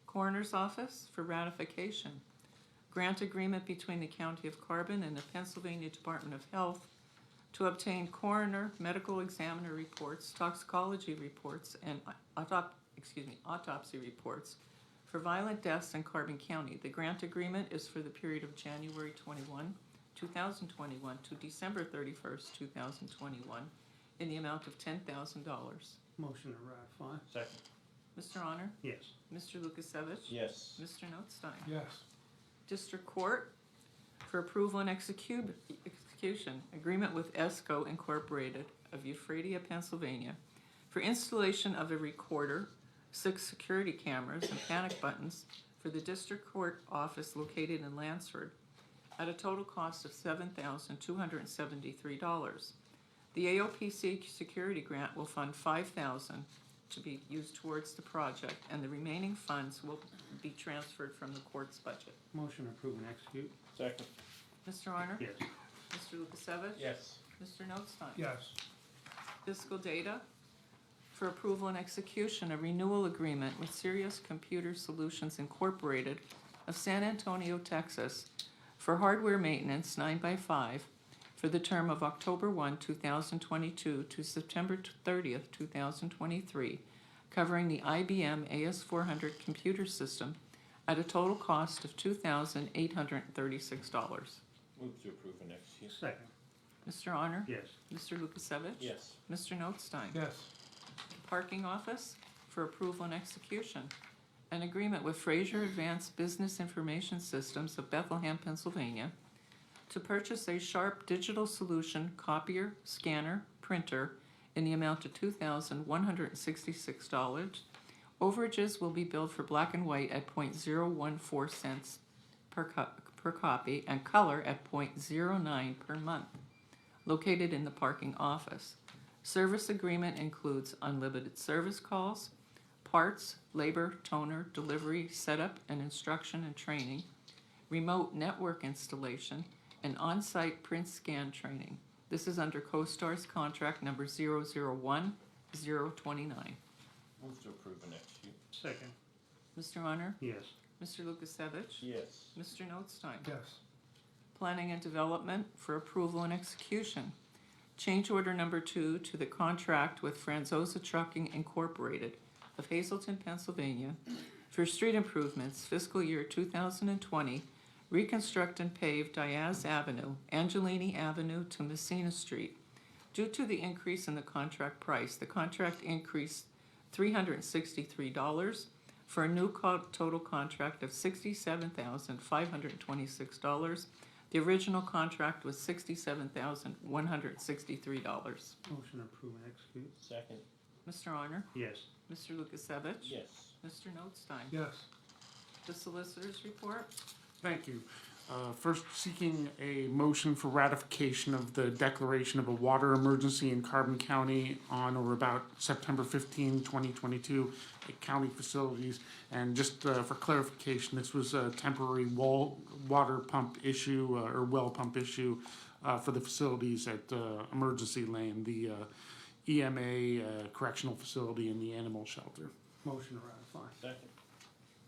Coroner's Office for ratification. Grant agreement between the County of Carbon and the Pennsylvania Department of Health to obtain coroner, medical examiner reports, toxicology reports, and autopsy reports for violent deaths in Carbon County. The grant agreement is for the period of January 2021 to December 31st, 2021 in the amount of $10,000. Motion to ratify. Second. Mr. Honor? Yes. Mr. Lukasevich? Yes. Mr. Notstein? Yes. District Court for approval and execution, agreement with ESCO Incorporated of Euphrasia, Pennsylvania, for installation of a recorder, 6 security cameras, and panic buttons for the District Court office located in Lansford at a total cost of $7,273. The AOPC security grant will fund $5,000 to be used towards the project, and the remaining funds will be transferred from the court's budget. Motion to approve and execute. Second. Mr. Honor? Yes. Mr. Lukasevich? Yes. Mr. Notstein? Yes. Fiscal data for approval and execution, a renewal agreement with Sirius Computer Solutions Incorporated of San Antonio, Texas, for hardware maintenance 9x5 for the term of October 1, 2022 to September 30th, 2023, covering the IBM AS400 computer system at a total cost of $2,836. Move to approve and execute. Second. Mr. Honor? Yes. Mr. Lukasevich? Yes. Mr. Notstein? Yes. Parking Office for approval and execution. An agreement with Fraser Advanced Business Information Systems of Bethlehem, Pennsylvania, to purchase a Sharp Digital Solution copier, scanner, printer in the amount of $2,166, Overages will be billed for black and white at .014 per copy and color at .09 per month, located in the parking office. Service agreement includes unlimited service calls, parts, labor, toner, delivery, setup, and instruction and training, remote network installation, and on-site print scan training. This is under CoStar's contract number 001029. Move to approve and execute. Second. Mr. Honor? Yes. Mr. Lukasevich? Yes. Mr. Notstein? Yes. Planning and Development for approval and execution. Change order number 2 to the contract with Franzosa Trucking Incorporated of Hazleton, Pennsylvania for street improvements fiscal year 2020, reconstruct and pave Diaz Avenue, Angelini Avenue to Messina Street. Due to the increase in the contract price, the contract increased $363 for a new total contract of $67,526. The original contract was $67,163. Motion approved and execute. Second. Mr. Honor? Yes. Mr. Lukasevich? Yes. Mr. Notstein? Yes. The solicitors report? Thank you. First, seeking a motion for ratification of the declaration of a water emergency in Carbon County on or about September 15, 2022 at county facilities. And just for clarification, this was a temporary water pump issue or well pump issue for the facilities at Emergency Lane, the EMA correctional facility and the animal shelter. Motion to ratify. Second.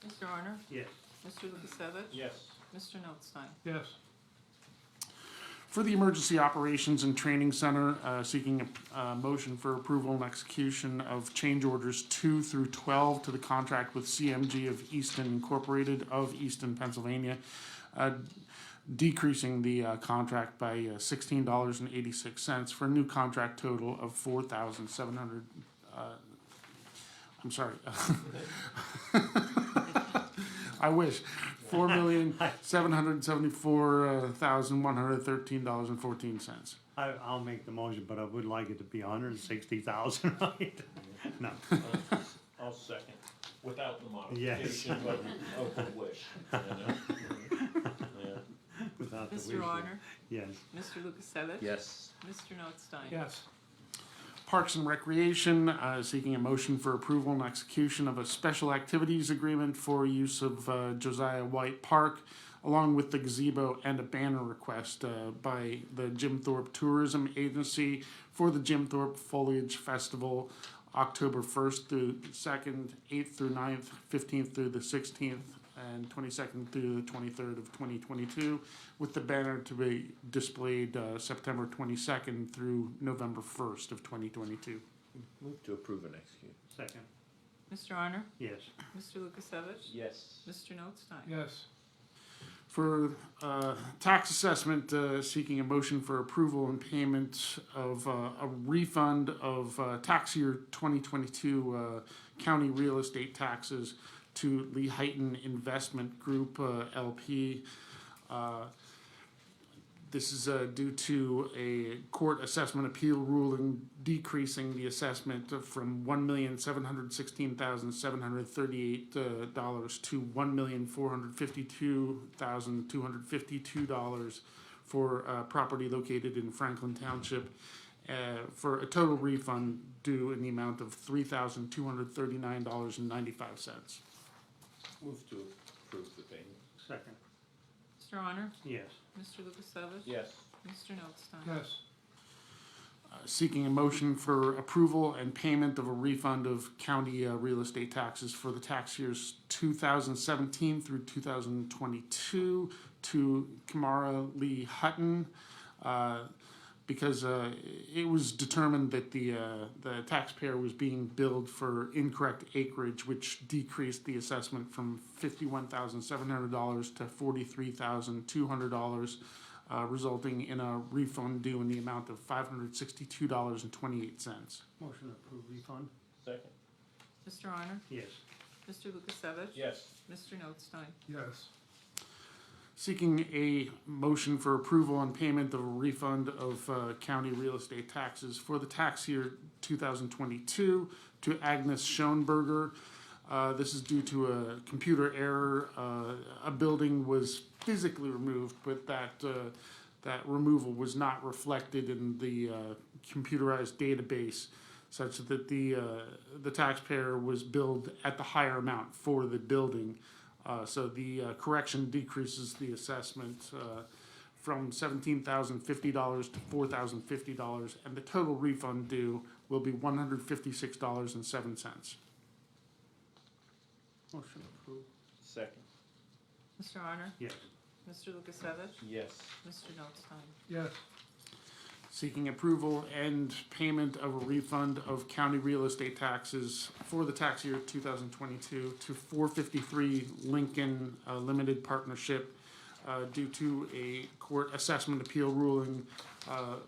Mr. Honor? Yes. Mr. Lukasevich? Yes. Mr. Notstein? Yes. For the Emergency Operations and Training Center, seeking a motion for approval and execution of change orders 2 through 12 to the contract with CMG of Easton Incorporated of Easton, Pennsylvania, decreasing the contract by $16.86 for a new contract total of $4,700. I'm sorry. I wish. $4,774,113.14. I'll make the motion, but I would like it to be 160,000, right? No. I'll second, without the Yes. modification, but of the wish, you know? Yeah. Without the Mr. wishes. Honor? Yes. Mr. Lukasevich? Yes. Mr. Notstein? Yes. Parks and Recreation, seeking a motion for approval and execution of a special activities agreement for use of Josiah White Park, along with the gazebo and a banner request by the Jim Thorpe Tourism Agency for the Jim Thorpe Foliage Festival, October 1st through 2nd, 8th through 9th, 15th through the 16th, and 22nd through the 23rd of 2022, with the banner to be displayed September 22nd through November 1st of 2022. Move to approve and execute. Second. Mr. Honor? Yes. Mr. Lukasevich? Yes. Mr. Notstein? Yes. For tax assessment, seeking a motion for approval and payment of a refund of tax year 2022 county real estate taxes to Lehighton Investment Group, LP. This is due to a court assessment appeal ruling decreasing the assessment from $1,716,738 to $1,452,252 for property located in Franklin Township, for a total refund due in the amount of $3,239.95. Move to approve the payment. Second. Mr. Honor? Yes. Mr. Lukasevich? Yes. Mr. Notstein? Yes. Seeking a motion for approval and payment of a refund of county real estate taxes for the tax years 2017 through 2022 to Kamara Lee Hutton, because it was determined that the taxpayer was being billed for incorrect acreage, which decreased the assessment from $51,700 to $43,200, resulting in a refund due in the amount of $562.28. Motion to approve refund. Second. Mr. Honor? Yes. Mr. Lukasevich? Yes. Mr. Notstein? Yes. Seeking a motion for approval and payment of a refund of county real estate taxes for the tax year 2022 to Agnes Schoenberger, This is due to a computer error. A building was physically removed, but that removal was not reflected in the computerized database, such that the taxpayer was billed at the higher amount for the building. So the correction decreases the assessment from $17,050 to $4,050, and the total refund due will be $156.07. Motion approved. Second. Mr. Honor? Yes. Mr. Lukasevich? Yes. Mr. Notstein? Yes. Seeking approval and payment of a refund of county real estate taxes for the tax year 2022 to 453 Lincoln Limited Partnership due to a court assessment appeal ruling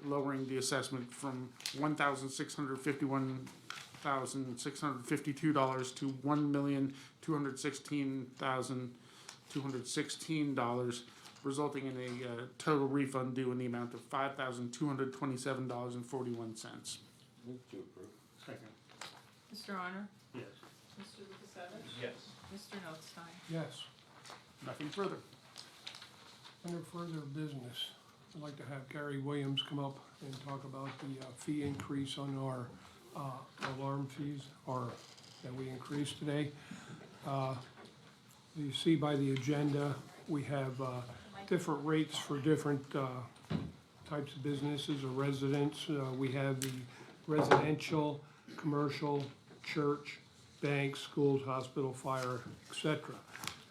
lowering the assessment from $1,651,652 to $1,216,216, resulting in a total refund due in the amount of $5,227.41. Move to approve. Second. Mr. Honor? Yes. Mr. Lukasevich? Yes. Mr. Notstein? Yes. Nothing further. Under further business, I'd like to have Gary Williams come up and talk about the fee increase on our alarm fees, or that we increased today. You see by the agenda, we have different rates for different types of businesses or residents. We have the residential, commercial, church, banks, schools, hospital, fire, etc.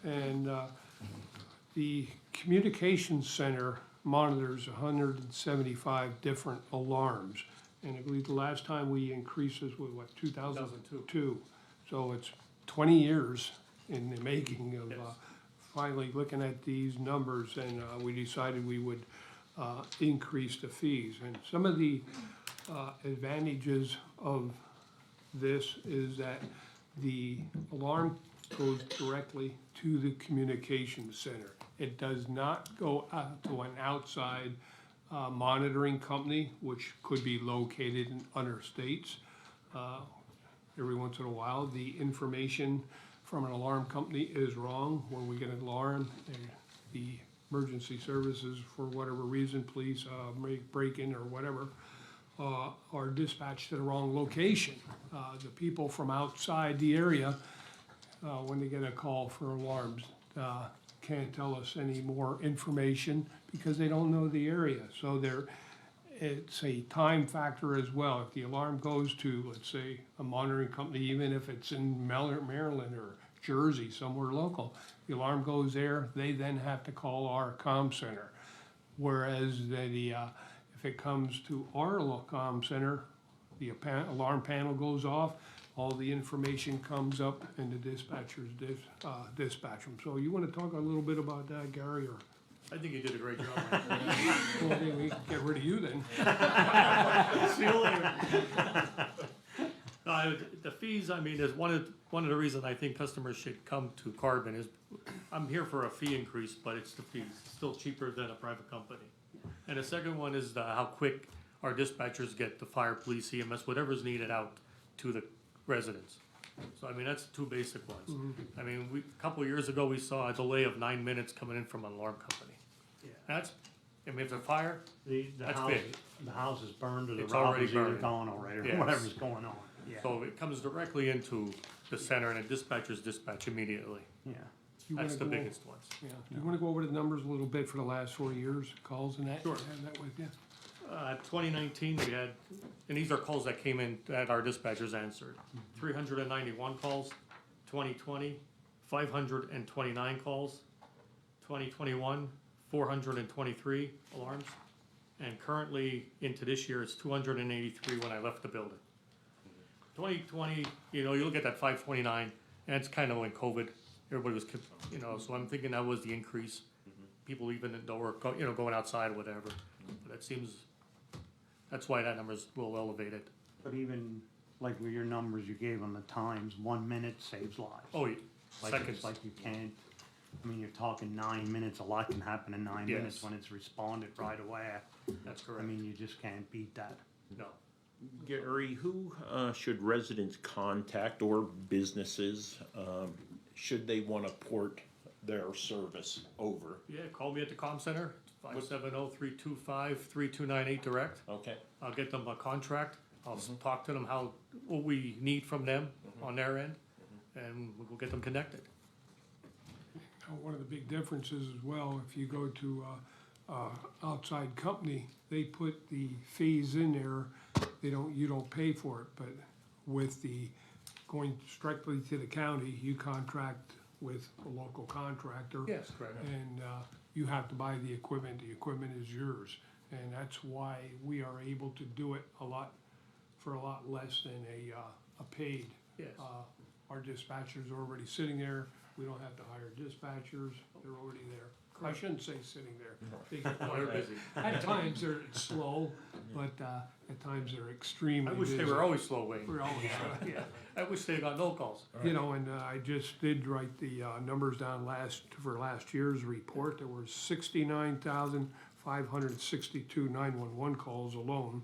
And the communications center monitors 175 different alarms. And I believe the last time we increased this was what, 2002? So it's 20 years in the making of finally looking at these numbers, and we decided we would increase the fees. And some of the advantages of this is that the alarm goes directly to the communications center. It does not go out to an outside monitoring company, which could be located in other states. Every once in a while, the information from an alarm company is wrong. When we get an alarm, the emergency services, for whatever reason, police, break-in or whatever, are dispatched to the wrong location. The people from outside the area, when they get a call for alarms, can't tell us any more information because they don't know the area. So it's a time factor as well. If the alarm goes to, let's say, a monitoring company, even if it's in Maryland or Jersey, somewhere local, the alarm goes there, they then have to call our comm center. Whereas if it comes to our comm center, the alarm panel goes off, all the information comes up and the dispatchers dispatch them. So you want to talk a little bit about that, Gary, or? I think you did a great job. Well, then we can get rid of you then. The fees, I mean, is one of the reasons I think customers should come to Carbon is, I'm here for a fee increase, but it's the fees, it's still cheaper than a private company. And the second one is how quick our dispatchers get the fire, police, EMS, whatever's needed out to the residents. So I mean, that's the two basic ones. I mean, a couple of years ago, we saw a delay of 9 minutes coming in from an alarm company. Yeah. That's, I mean, if a fire, The That's house, big. the house is burned or the It's already robber's either burned. gone already or Yes. whatever's going on. Yeah, so it comes directly into the center and the dispatchers dispatch immediately. yeah. You That's wanna the go- biggest ones. Yeah, do you wanna go over the numbers a little bit for the last 4 years, calls and that? Sure. Have that with you? 2019, we had, and these are calls that came in that our dispatchers answered. 391 calls, 2020, 529 calls, 2021, 423 alarms, and currently into this year, it's 283 when I left the building. 2020, you know, you look at that 529, and it's kind of when COVID, everybody was, you know, so I'm thinking that was the increase. People leaving the door, going outside, whatever. But that seems, that's why that number's a little elevated. But even like with your numbers you gave on the times, 1 minute saves lives. Oh, yeah, Like seconds. it's like you can't, I mean, you're talking 9 minutes, a lot can happen in 9 minutes Yes. when it's responded right away. That's I correct. mean, you just can't beat that. No. Gary, who should residents contact or businesses should they want to port their service over? Yeah, call me at the comm center, 570-325-3298 direct. Okay. I'll get them a contract. I'll talk to them what we need from them on their end, and we'll get them connected. One of the big differences as well, if you go to outside company, they put the fees in there. You don't pay for it, but with the going strictly to the county, you contract with a local contractor. Yes, correct. And you have to buy the equipment is yours. And that's why we are able to do it for a lot less than a paid. Yes. Our dispatchers are already sitting there, we don't have to hire dispatchers, they're already there. I shouldn't say sitting there. They get They're quite- busy. At times they're slow, but at times they're extremely I wish busy. they were always slow, Wayne. We're always, Yeah, I wish they got no calls. you know, and I just did write the numbers down for last year's report. There were 69,562 911 calls alone.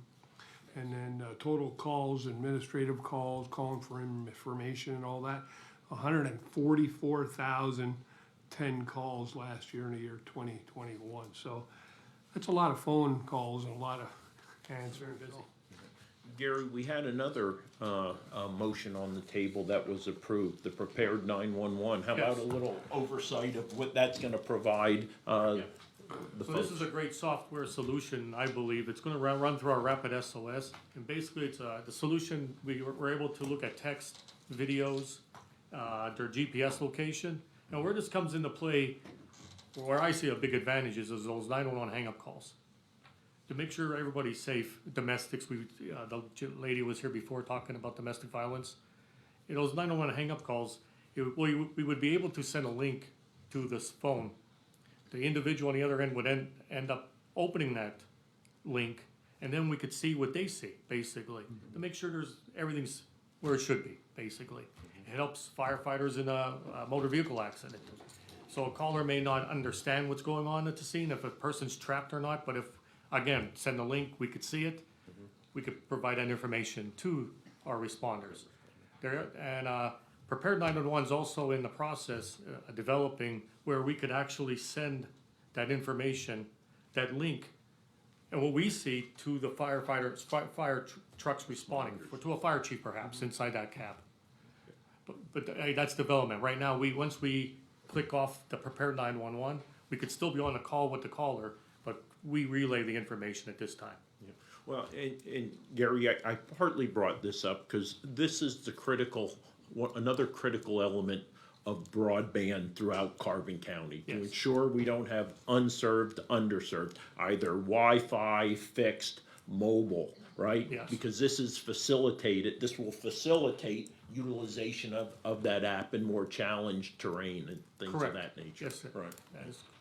And then total calls, administrative calls, calling for information and all that, 144,010 calls last year in the year 2021. So that's a lot of phone calls and a lot of answering. Gary, we had another motion on the table that was approved, the Prepared 911. How about a Yes. little oversight of what that's going to provide the So folks? this is a great software solution, I believe. It's gonna run through our Rapid SOS. And basically, it's the solution, we're able to look at text, videos, their GPS location. And where this comes into play, where I see a big advantage is those 911 hang-up calls. To make sure everybody's safe, domestics, the lady was here before talking about domestic violence. In those 911 hang-up calls, we would be able to send a link to this phone. The individual on the other end would end up opening that link, and then we could see what they see, basically, to make sure everything's where it should be, basically. It helps firefighters in a motor vehicle accident. So a caller may not understand what's going on at the scene, if a person's trapped or not, but if, again, send a link, we could see it. We could provide that information to our responders. Prepared 911 is also in the process developing where we could actually send that information, that link, and what we see to the firefighters, fire trucks responding, or to a fire chief perhaps inside that cab. But that's development. Right now, once we click off the Prepared 911, we could still be on the call with the caller, but we relay the information at this time. Well, and Gary, I partly brought this up because this is another critical element of broadband throughout Carbon County to Yes. ensure we don't have unserved, underserved, either Wi-Fi, fixed, mobile, right? Yes. Because this will facilitate utilization of that app in more challenged terrain and things of Correct. that nature. Yes, sir. Right.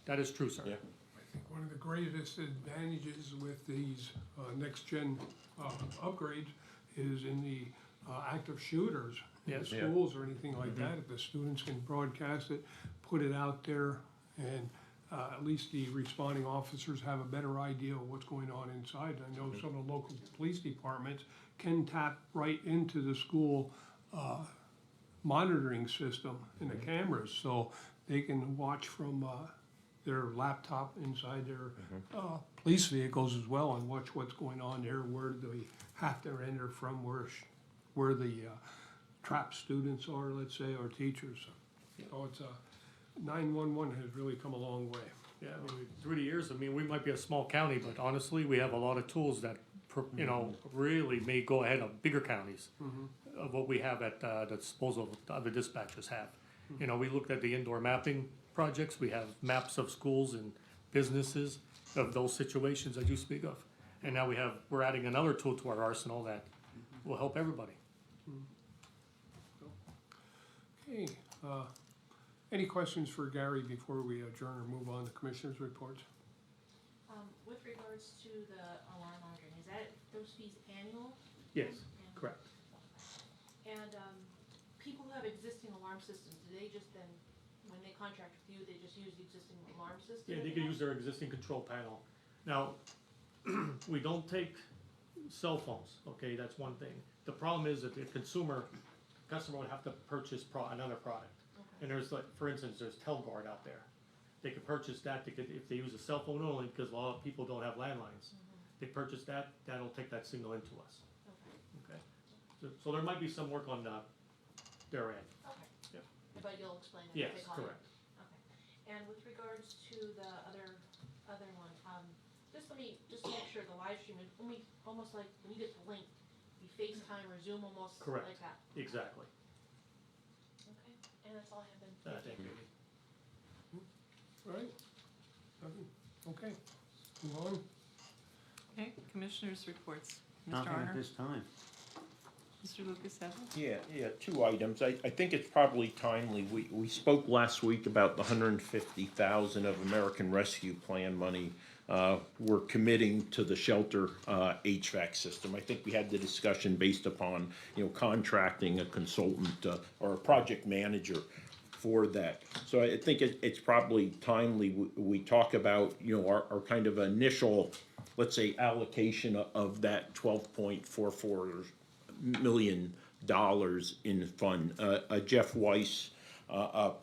That is true, sir. Yeah. I think one of the greatest advantages with these next-gen upgrades is in the active shooters in the Yes. schools or anything like that. If the students can broadcast it, put it out there, and at least the responding officers have a better idea of what's going on inside. I know some of the local police departments can tap right into the school monitoring system and the cameras, so they can watch from their laptop inside their police vehicles as well and watch what's going on there, where they have to enter from, where the trapped students are, let's say, or teachers. So it's 911 has really come a long way. Yeah, through the years, we might be a small county, but honestly, we have a lot of tools that, really may go ahead of bigger counties of what we have at the disposal of other dispatchers have. We looked at the indoor mapping projects, we have maps of schools and businesses of those situations that you speak of. And now we're adding another tool to our arsenal that will help everybody. Okay, any questions for Gary before we adjourn or move on to commissioners' reports? With regards to the alarm monitoring, is that those fees annual? Yes, And- correct. And, people who have existing alarm systems, do they just then, when they contract with you, they just use the existing alarm system? Yeah, they can use their existing control panel. Now, we don't take cell phones, okay, that's one thing. The problem is that the customer would have to purchase another product. And there's like, for instance, there's Telguard out there. They could purchase that, if they use a cell phone only, because a lot of people don't have landlines. They purchase that, that'll take that signal into us, okay? So there might be some work on, their end. Okay. Yep. But you'll explain it. Yes, if they call you. correct. Okay. And with regards to the other one, just to make sure the live stream is almost like when you get the link, you FaceTime or Zoom almost Correct. like that. Exactly. Okay. And that's all I have then. Thank you. All right? Nothing? Okay, move on. Okay, commissioners' reports. Mr. Nothing Arner? at this time. Mr. Lucas Evans? Yeah, two items. I think it's probably timely. We spoke last week about the $150,000 of American Rescue Plan money we're committing to the shelter HVAC system. I think we had the discussion based upon, contracting a consultant or a project manager for that. So I think it's probably timely we talk about, our kind of initial, let's say, allocation of that $12.44 million in fund. Jeff Weiss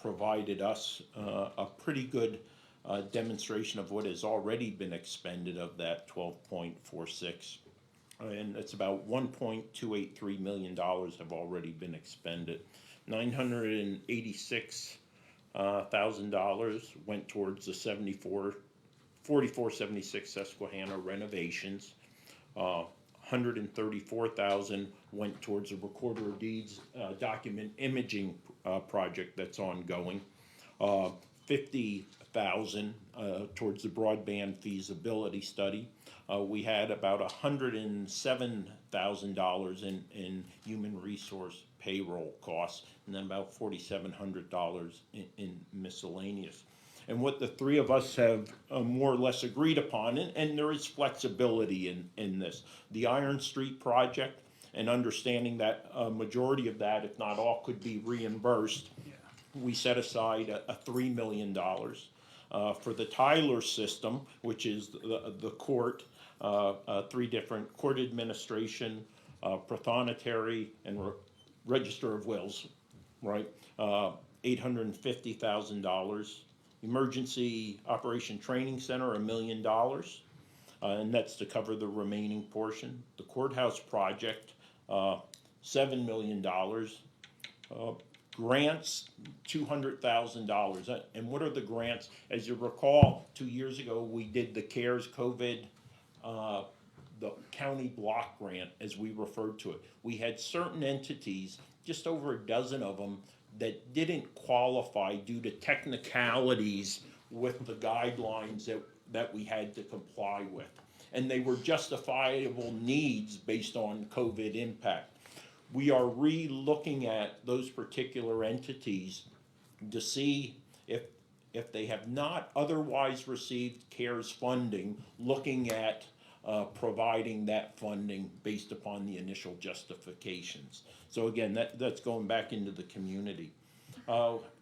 provided us a pretty good demonstration of what has already been expended of that 12.46. And it's about $1.283 million have already been expended. $986,000 went towards the 4476 Susquehanna renovations. 134,000 went towards the Recorder of Deeds document imaging project that's ongoing. 50,000 towards the broadband feasibility study. We had about $107,000 in human resource payroll costs, and then about $4,700 in miscellaneous. And what the three of us have more or less agreed upon, and there is flexibility in this, the Iron Street project, and understanding that a majority of that, if not all, could be reimbursed. We set aside a $3 million. For the Tyler system, which is the court, three different court administration, prothonotary, and register of wills, right? $850,000. Emergency Operation Training Center, $1 million, and that's to cover the remaining portion. The courthouse project, $7 million. Grants, $200,000. And what are the grants? As you recall, 2 years ago, we did the CARES COVID, the county block grant, as we referred to it. We had certain entities, just over a dozen of them, that didn't qualify due to technicalities with the guidelines that we had to comply with. And they were justifiable needs based on COVID impact. We are re-looking at those particular entities to see if they have not otherwise received CARES funding, looking at providing that funding based upon the initial justifications. So again, that's going back into the community.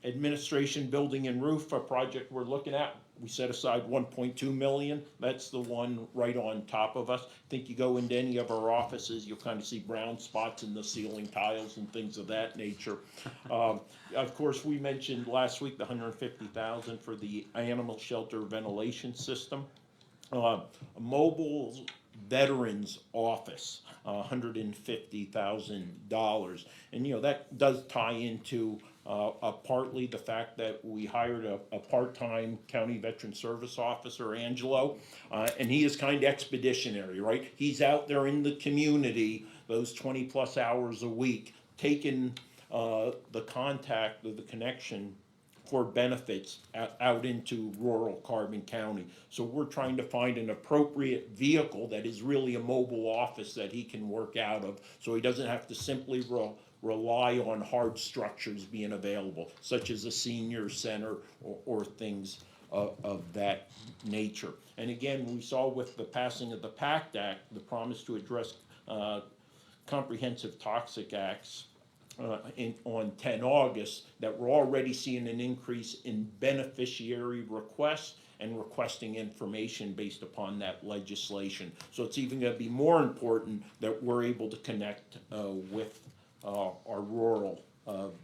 Administration building and roof, a project we're looking at, we set aside 1.2 million. That's the one right on top of us. I think you go into any of our offices, you'll kind of see brown spots in the ceiling tiles and things of that nature. Of course, we mentioned last week the 150,000 for the animal shelter ventilation system. Mobile Veterans Office, $150,000. And that does tie into partly the fact that we hired a part-time county veteran service officer, Angelo, and he is kind of expeditionary, right? He's out there in the community those 20 plus hours a week, taking the contact, the connection for benefits out into rural Carbon County. So we're trying to find an appropriate vehicle that is really a mobile office that he can work out of, so he doesn't have to simply rely on hard structures being available, such as a senior center or things of that nature. And again, we saw with the passing of the PACT Act, the promise to address comprehensive toxic acts on 10 August, that we're already seeing an increase in beneficiary requests and requesting information based upon that legislation. So it's even gonna be more important that we're able to connect with our rural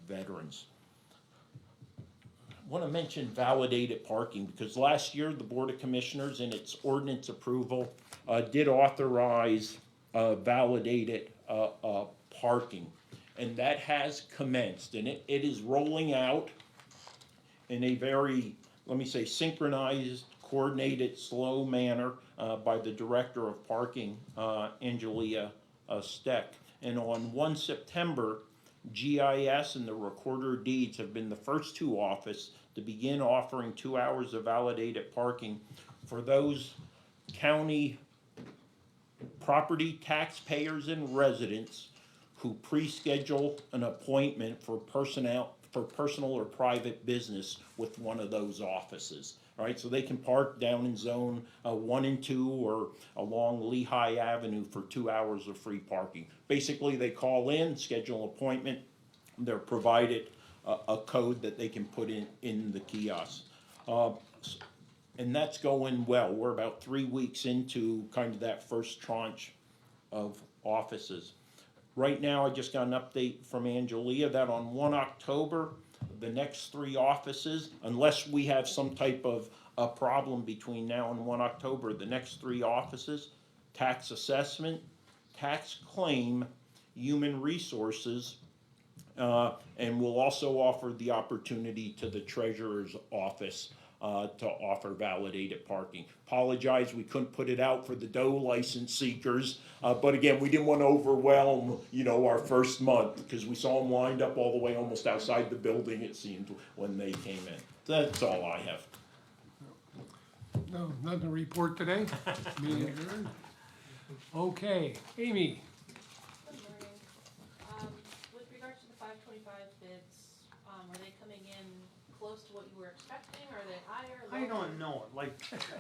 veterans. I want to mention validated parking, because last year the Board of Commissioners in its ordinance approval did authorize validated parking. And that has commenced, and it is rolling out in a very, let me say, synchronized, coordinated, slow manner by the Director of Parking, Angelia Steck. And on 1 September, GIS and the Recorder of Deeds have been the first two offices to begin offering 2 hours of validated parking for those county property taxpayers and residents who pre-schedule an appointment for personal or private business with one of those offices. All right, so they can park down in zone 1 and 2 or along Lehigh Avenue for 2 hours of free parking. Basically, they call in, schedule an appointment, they're provided a code that they can put in the kiosk. And that's going well. We're about 3 weeks into kind of that first tranche of offices. Right now, I just got an update from Angelia that on 1 October, the next 3 offices, unless we have some type of a problem between now and 1 October, the next 3 offices, tax assessment, tax claim, human resources, and we'll also offer the opportunity to the treasurer's office to offer validated parking. Apologize, we couldn't put it out for the DOE license seekers, but again, we didn't want to overwhelm, our first month, because we saw them lined up all the way almost outside the building, it seemed, when they came in. That's all I have. No, nothing to report today. Meeting adjourned. Okay, Amy. Good morning. With regards to the 525 bids, are they coming in close to what you were expecting? Are they higher, lower? I don't know,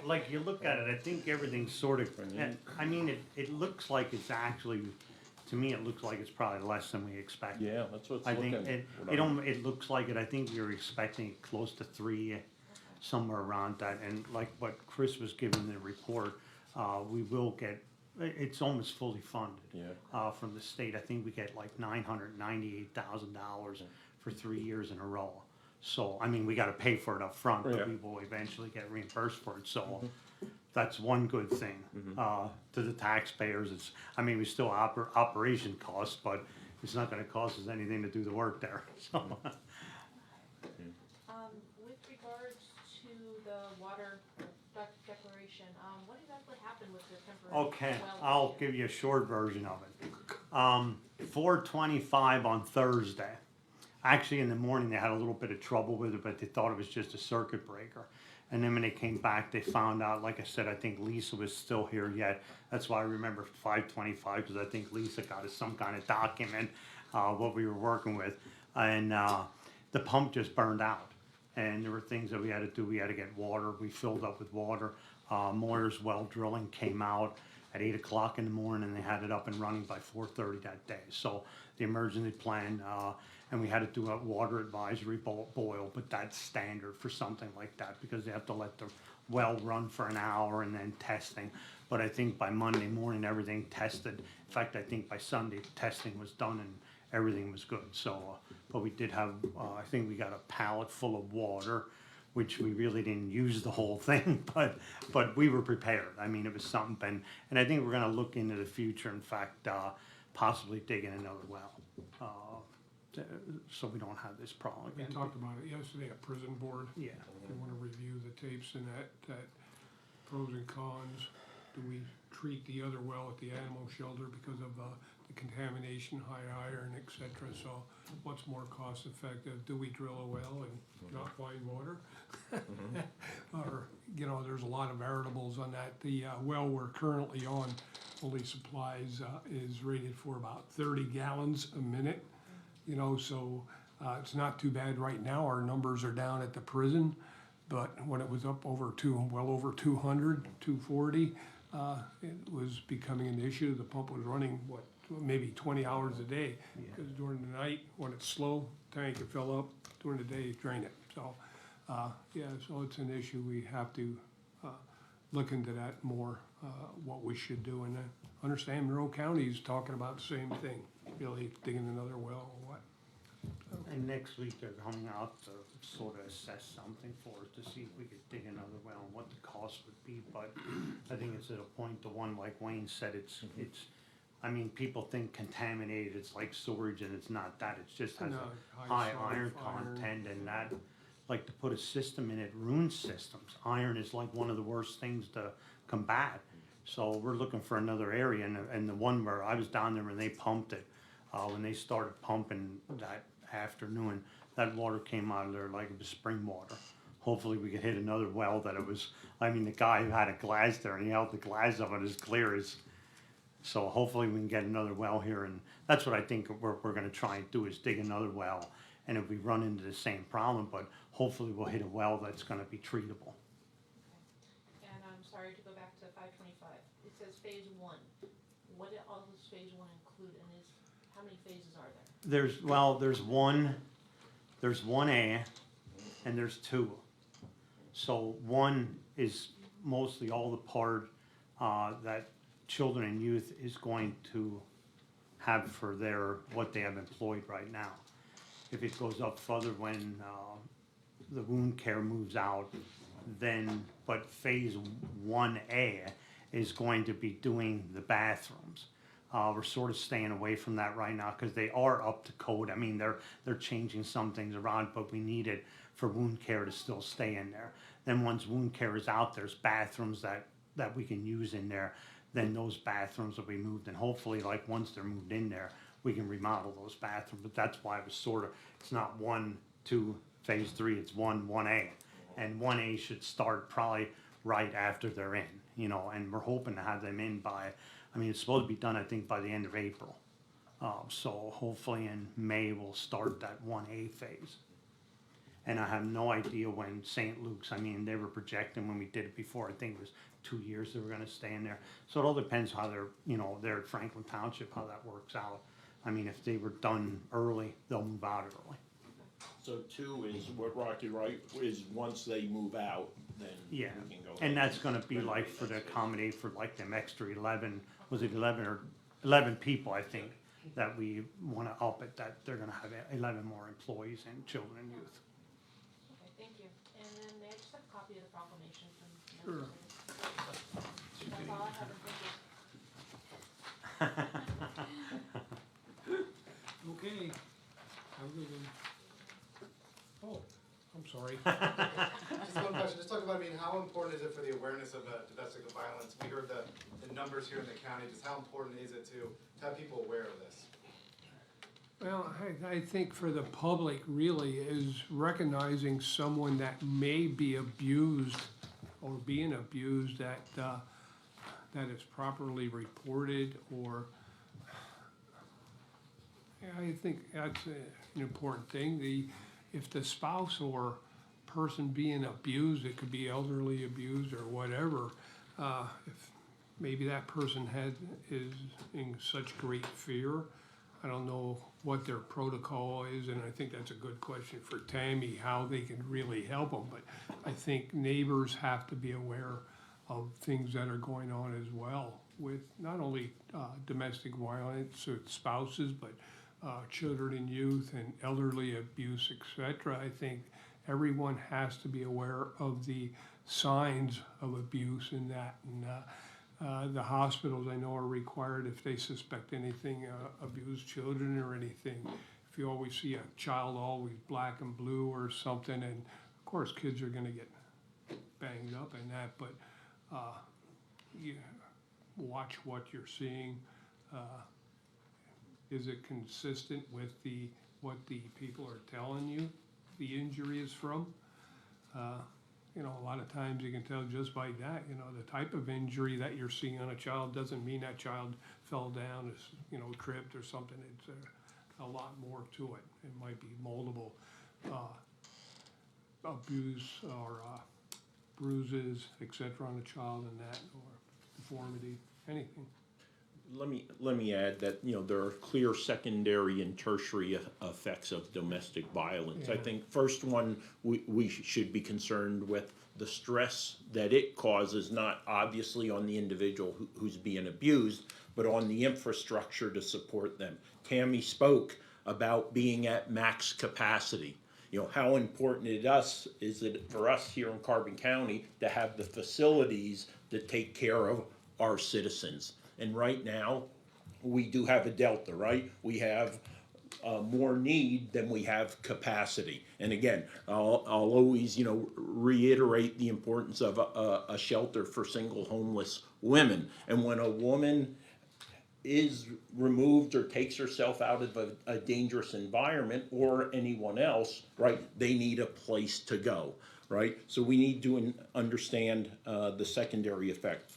like you look at it, I think everything's sort of, I mean, it looks like it's actually, to me, it looks like it's probably less than we expected. Yeah, that's what's I think looking. it looks like it, I think we were expecting close to 3, somewhere around that, and like what Chris was giving the report, we will get, it's almost fully funded. Yeah. From the state, I think we get like $998,000 for 3 years in a row. So, I mean, we gotta pay for it up front, Yeah. but we will eventually get reimbursed for it, so that's one good thing. To the taxpayers, it's, I mean, we still operation costs, but it's not gonna cost us anything to do the work there, so. With regards to the water declaration, what exactly happened with the temporary? Okay, well I'll issue? give you a short version of it. 4:25 on Thursday. Actually, in the morning, they had a little bit of trouble with it, but they thought it was just a circuit breaker. And then when they came back, they found out, like I said, I think Lisa was still here yet. That's why I remember 5:25, because I think Lisa got us some kind of document, what we were working with. And the pump just burned out. And there were things that we had to do. We had to get water. We filled up with water. Moyer's well drilling came out at 8 o'clock in the morning, and they had it up and running by 4:30 that day. So the emergency plan, and we had to do a water advisory boil, but that's standard for something like that, because they have to let the well run for an hour and then testing. But I think by Monday morning, everything tested. In fact, I think by Sunday, testing was done and everything was good. So, but we did have, I think we got a pallet full of water, which we really didn't use the whole thing, but we were prepared. I mean, it was something, and I think we're gonna look into the future, in fact, possibly digging another well, so we don't have this problem We again. talked about it yesterday at prison board. Yeah. They wanna review the tapes and that pros and cons. Do we treat the other well at the animal shelter because of the contamination, high iron, et cetera? So what's more cost effective? Do we drill a well and not find water? Or, there's a lot of variables on that. The well we're currently on only supplies, is rated for about 30 gallons a minute. So it's not too bad right now. Our numbers are down at the prison, but when it was up over well over 200, 240, it was becoming an issue. The pump was running, maybe 20 hours a day, because during the night, when it's slow, tank, it fill up, during the day, drain it. So Yeah, so it's an issue, we have to look into that more, what we should do. And I understand Monroe County's talking about the same thing, really digging another well or what. And next week they're coming out to sort of assess something for us to see if we could dig another well and what the cost would be, but I think it's at a point, the one, like Wayne said, it's, I mean, people think contaminated, it's like sewage, and it's not that, it just has No, a high high iron sulfur, iron. content, and that, like to put a system in it ruins systems. Iron is like one of the worst things to combat, so we're looking for another area, and the one where I was down there when they pumped it, when they started pumping that afternoon, that water came out of there like it was spring water. Hopefully we could hit another well that it was, I mean, the guy who had a glass there, and he held the glass of it as clear as, so hopefully we can get another well here, and that's what I think we're gonna try and do, is dig another well. And if we run into the same problem, but hopefully we'll hit a well that's gonna be treatable. And I'm sorry to go back to 525. It says phase 1. What all does phase 1 include, and how many phases are there? There's 1A, and there's 2. So 1 is mostly all the part, that children and youth is going to have for their, what they have employed right now. If it goes up further when, the wound care moves out, then, but phase 1A is going to be doing the bathrooms. We're sort of staying away from that right now, because they are up to code. I mean, they're changing some things around, but we need it for wound care to still stay in there. Then once wound care is out, there's bathrooms that we can use in there. Then those bathrooms will be moved, and hopefully, like, once they're moved in there, we can remodel those bathrooms. But that's why it was sort of, it's not 1, 2, phase 3, it's 1A. And 1A should start probably right after they're in, you know, and we're hoping to have them in by, I mean, it's supposed to be done, I think, by the end of April. So hopefully in May, we'll start that 1A phase. And I have no idea when St. Luke's, I mean, they were projecting when we did it before, I think it was 2 years they were gonna stay in there. So it all depends how they're, you know, they're at Franklin Township, how that works out. I mean, if they were done early, they'll move out early. So 2 is what Rocky, right, is once they move out, then we Yeah, can go. and that's gonna be like for the accommodate for like them extra 11, was it 11 or 11 people, I think, that we wanna up it, that they're gonna have 11 more employees and children and youth. Okay, thank you. And then may I just have a copy of the proclamation from? Sure. That's all I have, and thank you. Okay. Have a good one. Oh, I'm sorry. Just one question, just talk about, I mean, how important is it for the awareness of domestic violence? We heard the numbers here in the county, just how important is it to have people aware of this? Well, I think for the public really is recognizing someone that may be abused or being abused, that is properly reported, or yeah, I think that's an important thing. If the spouse or person being abused, it could be elderly abused or whatever, if maybe that person is in such great fear, I don't know what their protocol is, and I think that's a good question for Tammy, how they can really help them. But I think neighbors have to be aware of things that are going on as well, with not only domestic violence with spouses, but children and youth and elderly abuse, etc. I think everyone has to be aware of the signs of abuse in that. And the hospitals, I know, are required, if they suspect anything, abused children or anything. If you always see a child always black and blue or something, and of course kids are gonna get banged up in that, but you watch what you're seeing. Is it consistent with what the people are telling you the injury is from? You know, a lot of times you can tell just by that, you know, the type of injury that you're seeing on a child doesn't mean that child fell down, you know, tripped or something. It's a lot more to it. It might be multiple abuse or bruises, etc. on a child, and that, or deformity, anything. Let me add that, you know, there are clear secondary and tertiary effects of domestic violence. I Yeah. think first one, we should be concerned with the stress that it causes, not obviously on the individual who's being abused, but on the infrastructure to support them. Tammy spoke about being at max capacity. You know, how important is it for us here in Carbon County to have the facilities to take care of our citizens? And right now, we do have a delta, right? We have more need than we have capacity. And again, I'll always, you know, reiterate the importance of a shelter for single homeless women. And when a woman is removed or takes herself out of a dangerous environment, or anyone else, right, they need a place to go, right? So we need to understand the secondary effect.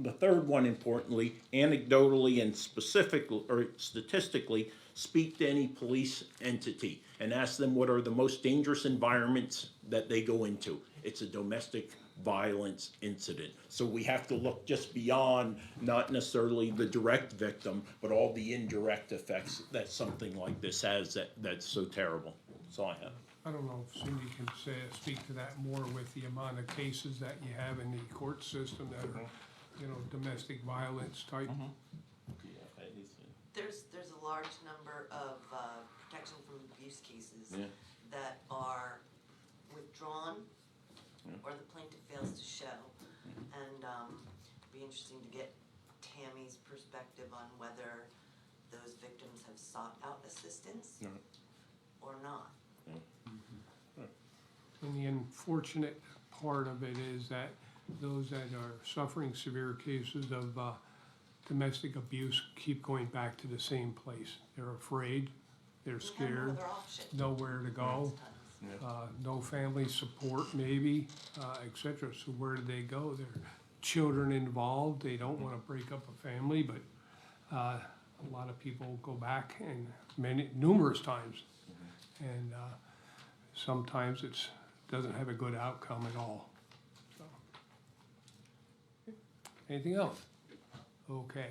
The third one, importantly, anecdotally and specifically or statistically, speak to any police entity and ask them what are the most dangerous environments that they go into. It's a domestic violence incident. So we have to look just beyond not necessarily the direct victim, but all the indirect effects that something like this has that's so terrible. That's all I have. I don't know if Cindy can speak to that more with the amount of cases that you have in the court system that are, you know, domestic violence type. There's a large number of protection from abuse cases that are withdrawn or the plaintiff fails to show. And it'd be interesting to get Tammy's perspective on whether those victims have sought out assistance or not. And the unfortunate part of it is that those that are suffering severe cases of domestic abuse keep going back to the same place. They're afraid, they're We have no scared, other option. nowhere to go, no family support maybe, et cetera. So where do they go? There are children involved, they don't wanna break up a family, but a lot of people go back and numerous times. And sometimes it's, doesn't have a good outcome at all. So. Anything else? Okay.